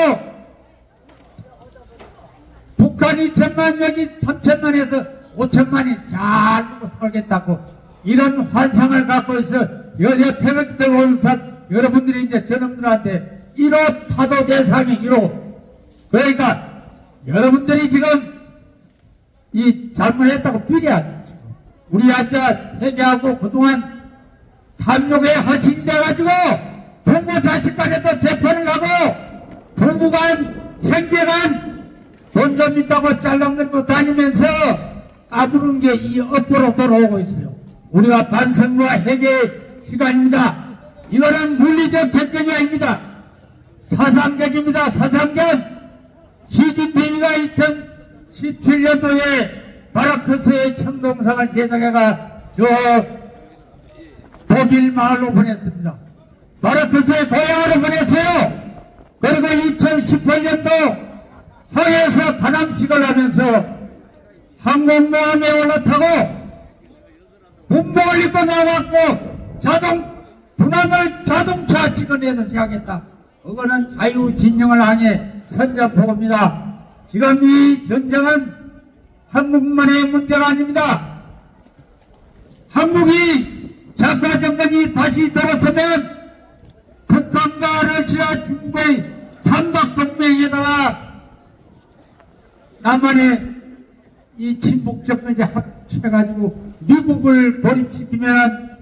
북한이 2,000만 여기 3,000만에서 5,000만이 잘 먹고 살겠다고 이런 환상을 갖고 있어 여자 태극기들 온산 여러분들이 이제 저놈들한테 1호 타도 대상이 1호 그러니까 여러분들이 지금 이 잘못했다고 비례하죠. 우리한테 회개하고 그동안 탐욕에 하신이 돼가지고 부모 자식 간에도 재판을 하고 부부간 형제간 돈 좀 있다고 짤랑들고 다니면서 까부는 게 이 업보로 돌아오고 있어요. 우리가 반성과 회개 시간입니다. 이거는 물리적 접견이 아닙니다. 사상적입니다. 사상적. 시진핑이가 2017년도에 바라크스의 청동상을 제작해가 저 독일 마을로 보냈습니다. 바라크스의 고향으로 보냈어요. 그리고 2018년도 항해에서 반함식을 하면서 항공모함에 올라타고 군복을 입고 나왔고 분함을 자동차 찍어내서 시작했다. 그거는 자유진영을 향해 선전포고입니다. 지금 이 전쟁은 한국만의 문제가 아닙니다. 한국이 작가 정권이 다시 들어서면 북한과를 러시아 중국의 삼각동맹에다가 남한의 이 친북 정권이 합쳐가지고 미국을 고립시키면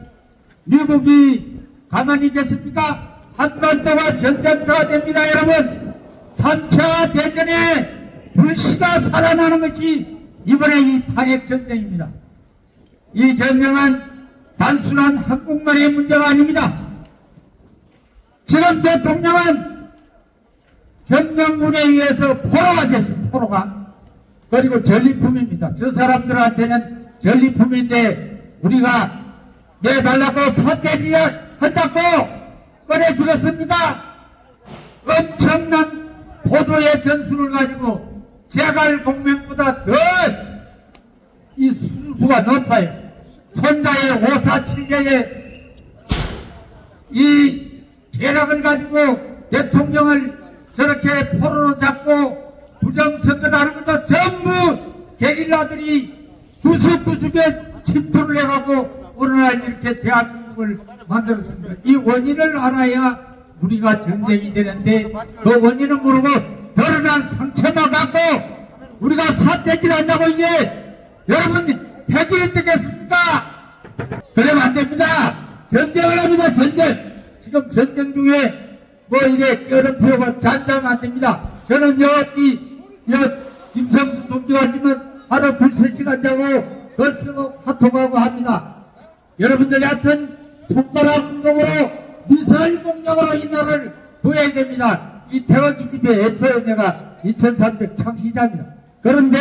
미국이 가만히 있겠습니까? 한반도가 전쟁터가 됩니다, 여러분. 3차 대전에 불씨가 살아나는 것이 이번에 이 탄핵 전쟁입니다. 이 전쟁은 단순한 한국만의 문제가 아닙니다. 지금 대통령은 전명군에 의해서 포로가 됐습니다. 포로가. 그리고 전리품입니다. 저 사람들한테는 전리품인데 우리가 내달라고 사태지 한다고 꺼내주겠습니까? 엄청난 포도의 전술을 가지고 제갈공명보다 더 이 수가 높아요. 손자의 547개의 이 계략을 가지고 대통령을 저렇게 포로로 잡고 부정선거하는 것도 전부 게릴라들이 구석구석에 침투를 해가고 오늘날 이렇게 대한민국을 만들었습니다. 이 원인을 알아야 우리가 전쟁이 되는데 그 원인은 모르고 드러난 상처만 갖고 우리가 사태질 한다고 이게 여러분 해결이 되겠습니까? 그러면 안 됩니다. 전쟁을 합니다. 전쟁. 지금 전쟁 중에 뭐 이래 껴름표가 잔다면 안 됩니다. 저는 김성수 동지가 지금 하루 2-3시간 자고 벌써 화통하고 합니다. 여러분들 같은 손가락 운동으로 미사일 공격으로 이 나라를 보여야 됩니다. 이 태화기 집에 애초에 내가 2300 창시자입니다. 그런데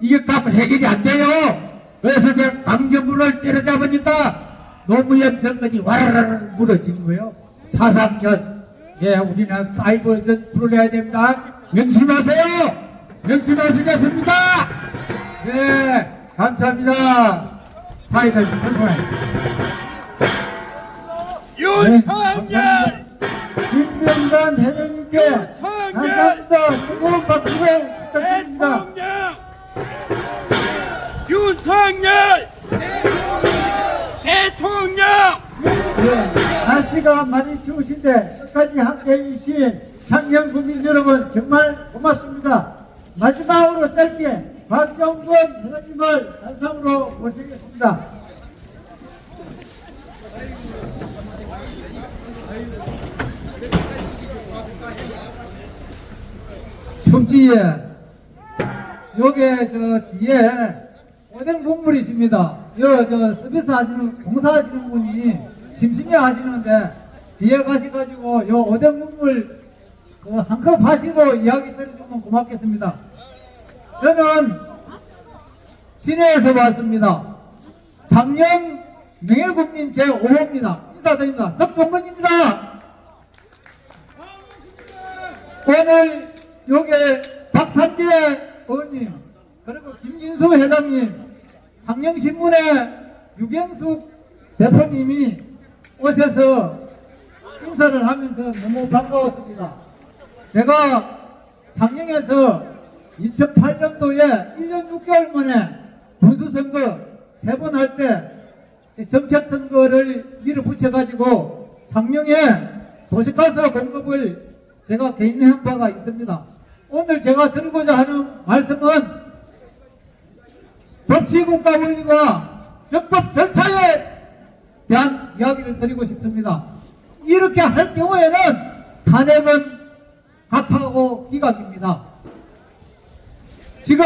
이게 딱 해결이 안 돼요. 그래서 내가 강정부를 때려잡으니까 노무현 정권이 와라라라 무너지는 거예요. 사상전. 예, 우리는 사이버전 풀어내야 됩니다. 명심하세요. 명심하시겠습니까? 네, 감사합니다. 사이다님, 감사합니다. 윤석열! 김병관 회장님께 다시 한번 뜨거운 박수를 부탁드립니다. 윤석열! 대통령! 네, 날씨가 많이 추우신데 끝까지 함께해 주신 창녕 국민 여러분 정말 고맙습니다. 마지막으로 짧게 박정권 회장님을 단상으로 모시겠습니다. 춤지에 요게 저 뒤에 오뎅 국물이 있습니다. 저 서비스 하시는 공사하시는 분이 심심해 하시는데 뒤에 가셔가지고 요 오뎅 국물 한 컵 하시고 이야기 들어주면 고맙겠습니다. 저는 진해에서 왔습니다. 장녕 명예국민 제5호입니다. 인사드립니다. 석종근입니다. 오늘 요게 박산재 의원님 그리고 김진수 회장님 장녕신문의 유경숙 대표님이 오셔서 인사를 하면서 너무 반가웠습니다. 제가 장녕에서 2008년도에 1년 6개월 만에 군수선거 3번 할 때 정책선거를 밀어붙여가지고 장녕에 도시가스 공급을 제가 개인한 바가 있습니다. 오늘 제가 드리고자 하는 말씀은 법치국가 원리와 적법 절차에 대한 이야기를 드리고 싶습니다. 이렇게 할 경우에는 탄핵은 각하고 기각입니다. 지금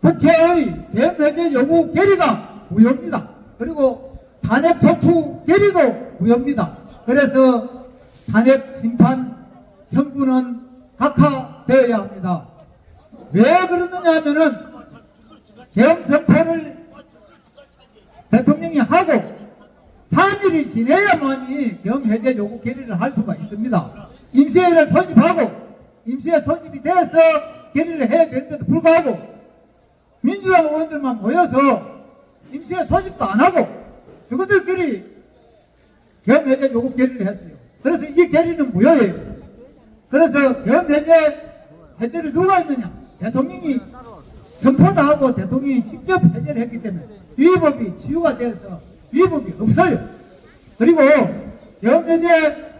국회의 대매제 요구 결의가 무효입니다. 그리고 탄핵 소추 결의도 무효입니다. 그래서 탄핵 심판 형구는 각하되어야 합니다. 왜 그러느냐 하면은 계엄 선포를 대통령이 하고 3일이 지내야만이 계엄 해제 요구 결의를 할 수가 있습니다. 임시회를 소집하고 임시회 소집이 돼서 결의를 해야 되는데도 불구하고 민주당 의원들만 모여서 임시회 소집도 안 하고 저것들끼리 계엄 해제 요구 결의를 했어요. 그래서 이 결의는 무효예요. 그래서 계엄 해제를 누가 했느냐? 대통령이 선포도 하고 대통령이 직접 해제를 했기 때문에 위법이 치유가 되어서 위법이 없어요. 그리고 계엄 해제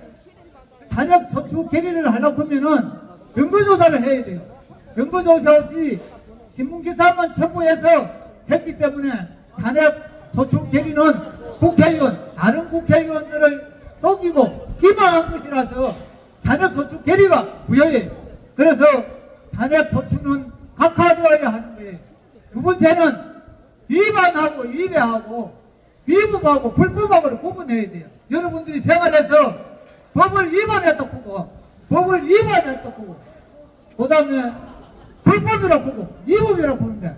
탄핵 소추 결의를 하려고 하면은 증거조사를 해야 돼요. 증거조사 없이 신문기사만 첨부해서 했기 때문에 탄핵 소추 결의는 국회의원, 다른 국회의원들을 속이고 기망한 것이라서 탄핵 소추 결의가 무효예요. 그래서 탄핵 소추는 각하되어야 하는 거예요. 두 번째는 위반하고 위배하고 위법하고 불법하고를 구분해야 돼요. 여러분들이 생활에서 법을 위반했다 보고 법을 위반했다 보고 그 다음에 불법이라고 보고 위법이라고 보는데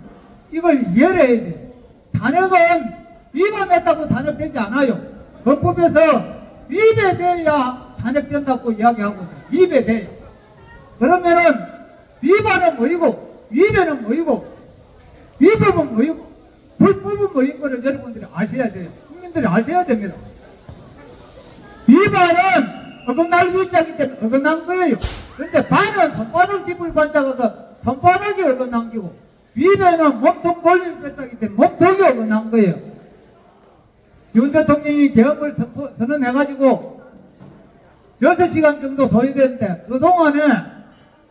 이걸 이해를 해야 돼요. 탄핵은 위반했다고 탄핵되지 않아요. 헌법에서 위배돼야 탄핵된다고 이야기하거든요. 위배돼요. 그러면은 위반은 뭐이고 위배는 뭐이고 위법은 뭐이고 불법은 뭐인 거를 여러분들이 아셔야 돼요. 국민들이 아셔야 됩니다. 위반은 어긋날 위자이기 때문에 어긋난 거예요. 그런데 반은 손바닥 뒷을 반짝아서 손바닥이 어긋난 거고 위배는 몸통 돌릴 배짜기 때문에 몸통이 어긋난 거예요. 윤 대통령이 계엄을 선언해가지고 6시간 정도 소요됐는데 그동안에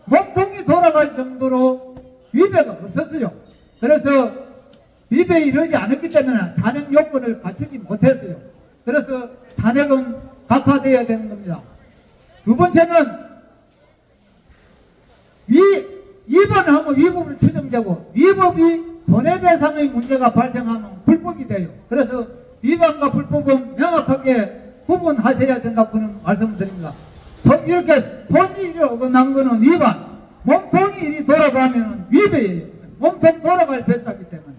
몸통이 돌아갈 정도로 위배가 없었어요. 그래서 위배에 이르지 않았기 때문에 탄핵 요건을 갖추지 못했어요. 그래서 탄핵은 각하되어야 되는 겁니다. 두 번째는 위반하면 위법을 추정되고 위법이 손해배상의 문제가 발생하면 불법이 돼요. 그래서 위반과 불법은 명확하게 구분하셔야 된다고는 말씀을 드립니다. 이렇게 손이 이리 어긋난 거는 위반, 몸통이 이리 돌아가면 위배예요. 몸통 돌아갈 배짜기 때문에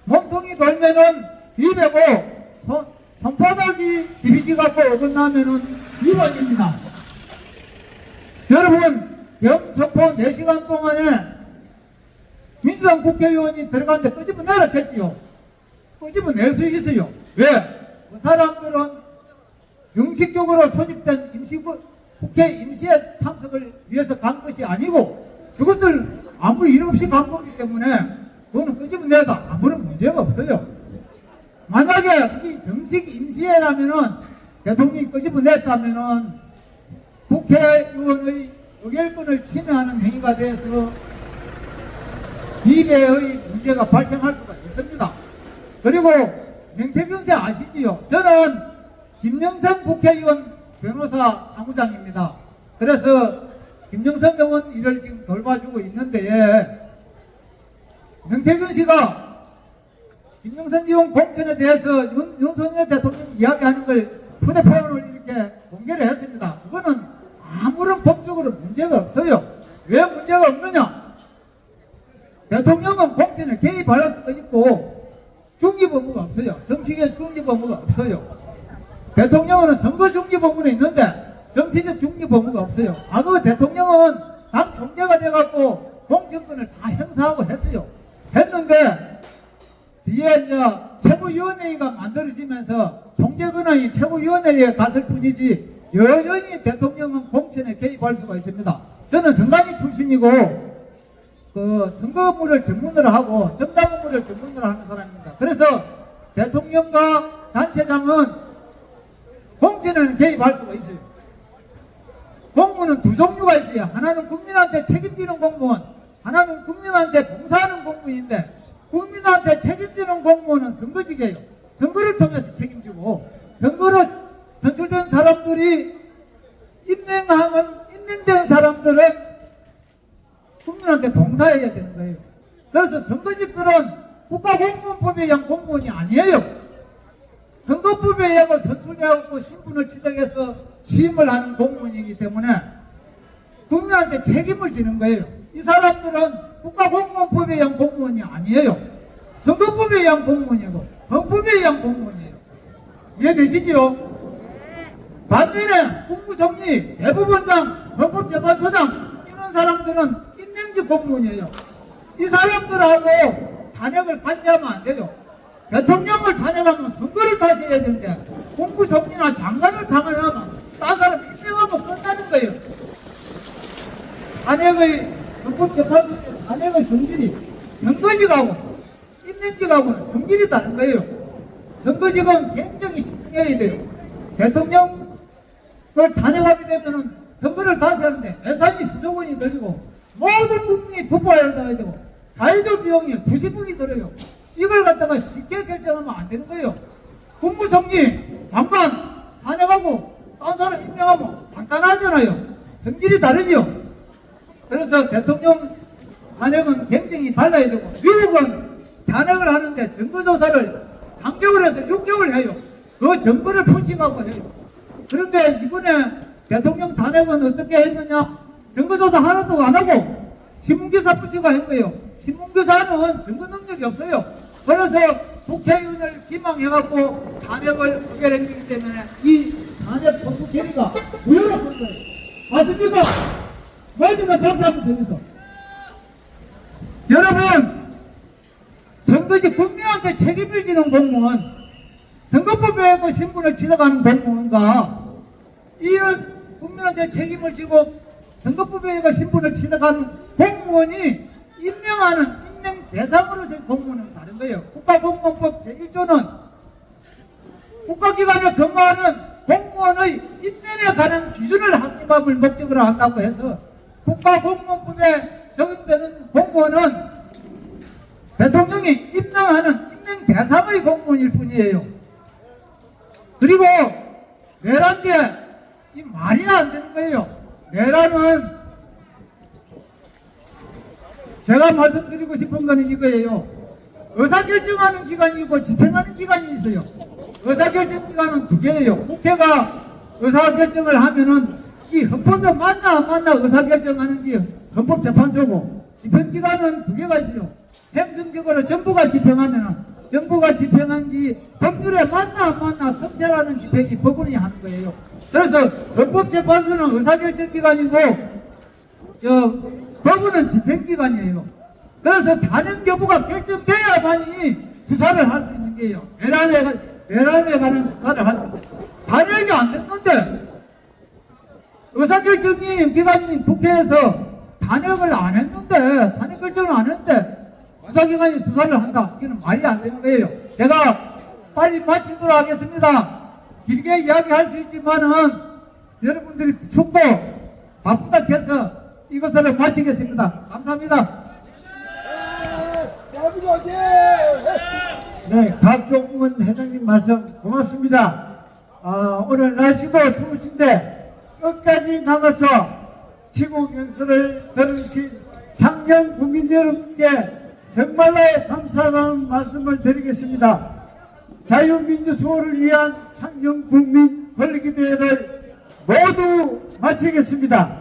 몸통이 돌면은 위배고 손바닥이 디비지갖고 어긋나면은 위반입니다. 여러분 계엄 선포 4시간 동안에 민주당 국회의원이 들어갔는데 끄집어내라 했지요. 끄집어낼 수 있어요. 왜? 그 사람들은 정식적으로 소집된 국회 임시회 참석을 위해서 간 것이 아니고 저것들 아무 일 없이 간 거기 때문에 그거는 끄집어내도 아무런 문제가 없어요. 만약에 그게 정식 임시회라면은 대통령이 끄집어냈다면은 국회의원의 의결권을 침해하는 행위가 돼서 위배의 문제가 발생할 수가 있습니다. 그리고 명태균 씨 아시지요? 저는 김영선 국회의원 변호사 사무장입니다. 그래서 김영선 의원 일을 지금 돌봐주고 있는데 명태균 씨가 김영선 의원 공천에 대해서 윤석열 대통령이 이야기하는 걸 휴대폰으로 이렇게 공개를 했습니다. 그거는 아무런 법적으로 문제가 없어요. 왜 문제가 없느냐? 대통령은 공천에 개입할 수가 있고 중립의무가 없어요. 정치계 중립의무가 없어요. 대통령은 선거 중립의무는 있는데 정치적 중립의무가 없어요. 그 대통령은 당 총재가 돼갖고 공천권을 다 행사하고 했어요. 했는데 뒤에 이제 최고위원회의가 만들어지면서 총재 권한이 최고위원회의에 갔을 뿐이지 여전히 대통령은 공천에 개입할 수가 있습니다. 저는 선관위 출신이고 그 선거 업무를 전문으로 하고 정당 업무를 전문으로 하는 사람입니다. 그래서 대통령과 단체장은 공천에는 개입할 수가 있어요. 공무원은 두 종류가 있어요. 하나는 국민한테 책임지는 공무원, 하나는 국민한테 봉사하는 공무원인데 국민한테 책임지는 공무원은 선거직이에요. 선거를 통해서 책임지고 선거로 선출된 사람들이 임명된 사람들은 국민한테 봉사해야 되는 거예요. 그래서 선거직들은 국가공무원법에 의한 공무원이 아니에요. 선거법에 의하고 선출되고 신분을 취득해서 시임을 하는 공무원이기 때문에 국민한테 책임을 지는 거예요. 이 사람들은 국가공무원법에 의한 공무원이 아니에요. 선거법에 의한 공무원이고 헌법에 의한 공무원이에요. 이해되시지요? 반면에 국무총리, 대법원장, 헌법재판소장 이런 사람들은 임명직 공무원이에요. 이 사람들하고 탄핵을 같이 하면 안 돼요. 대통령을 탄핵하면 선거를 다시 해야 되는데 국무총리나 장관을 탄핵하면 딴 사람 임명하면 끝나는 거예요. 탄핵의 헌법재판소 탄핵의 성질이 선거직하고 임명직하고는 성질이 다른 거예요. 선거직은 굉장히 신중해야 돼요. 대통령을 탄핵하게 되면은 선거를 다시 하는데 예산이 수조원이 들리고 모든 국민이 투표해야 되고 자유도 비용이 90억이 들어요. 이걸 갖다가 쉽게 결정하면 안 되는 거예요. 국무총리 장관 탄핵하고 딴 사람 임명하면 간단하잖아요. 성질이 다르죠. 그래서 대통령 탄핵은 굉장히 달라야 되고 미국은 탄핵을 하는데 증거조사를 3개월에서 6개월 해요. 그 증거를 분석하고 해요. 그런데 이번에 대통령 탄핵은 어떻게 했느냐? 증거조사 하나도 안 하고 신문기사 붙이고 한 거예요. 신문기사는 증거 능력이 없어요. 그래서 국회의원을 기망해갖고 탄핵을 의결했기 때문에 이 탄핵 선수 결의가 무효로 선 거예요. 맞습니까? 맞으면 박수 한번 쳐주세요. 여러분, 선거지 국민한테 책임을 지는 공무원, 선거법에 그 신분을 지나가는 공무원과 이런 국민한테 책임을 지고 선거법에 그 신분을 지나가는 공무원이 임명하는 임명 대상으로서의 공무원은 다른 거예요. 국가공무원법 제1조는 국가기관에 근무하는 공무원의 임명에 관한 기준을 확립함을 목적으로 한다고 해서 국가공무원법에 적용되는 공무원은 대통령이 임명하는 임명 대상의 공무원일 뿐이에요. 그리고 내란 게 이 말이 안 되는 거예요. 내란은 제가 말씀드리고 싶은 거는 이거예요. 의사결정하는 기관이고 집행하는 기관이 있어요. 의사결정 기관은 두 개예요. 국회가 의사결정을 하면은 이 헌법에 맞나 안 맞나 의사결정하는 게 헌법재판소고, 집행기관은 두 개가 있어요. 행정적으로 정부가 집행하면은 정부가 집행한 게 법률에 맞나 안 맞나 선택하는 집행이 법원이 하는 거예요. 그래서 헌법재판소는 의사결정기관이고 법원은 집행기관이에요. 그래서 탄핵 여부가 결정돼야만이 수사를 할 수 있는 게요. 내란에 관한 수사를 할 수 있어요. 탄핵이 안 됐는데 의사결정이 기관이 국회에서 탄핵을 안 했는데, 탄핵 결정을 안 했는데 수사기관이 수사를 한다. 이거는 말이 안 되는 거예요. 제가 빨리 마치도록 하겠습니다. 길게 이야기할 수 있지만은 여러분들이 춥고 바쁘다 해서 이것을 마치겠습니다. 감사합니다. 네, 박종문 회장님 말씀 고맙습니다. 오늘 날씨도 추우신데 끝까지 남아서 시국 연설을 들으신 창녕 국민 여러분께 정말로 감사하다는 말씀을 드리겠습니다. 자유민주수호를 위한 창녕 국민 권리기대회를 모두 마치겠습니다.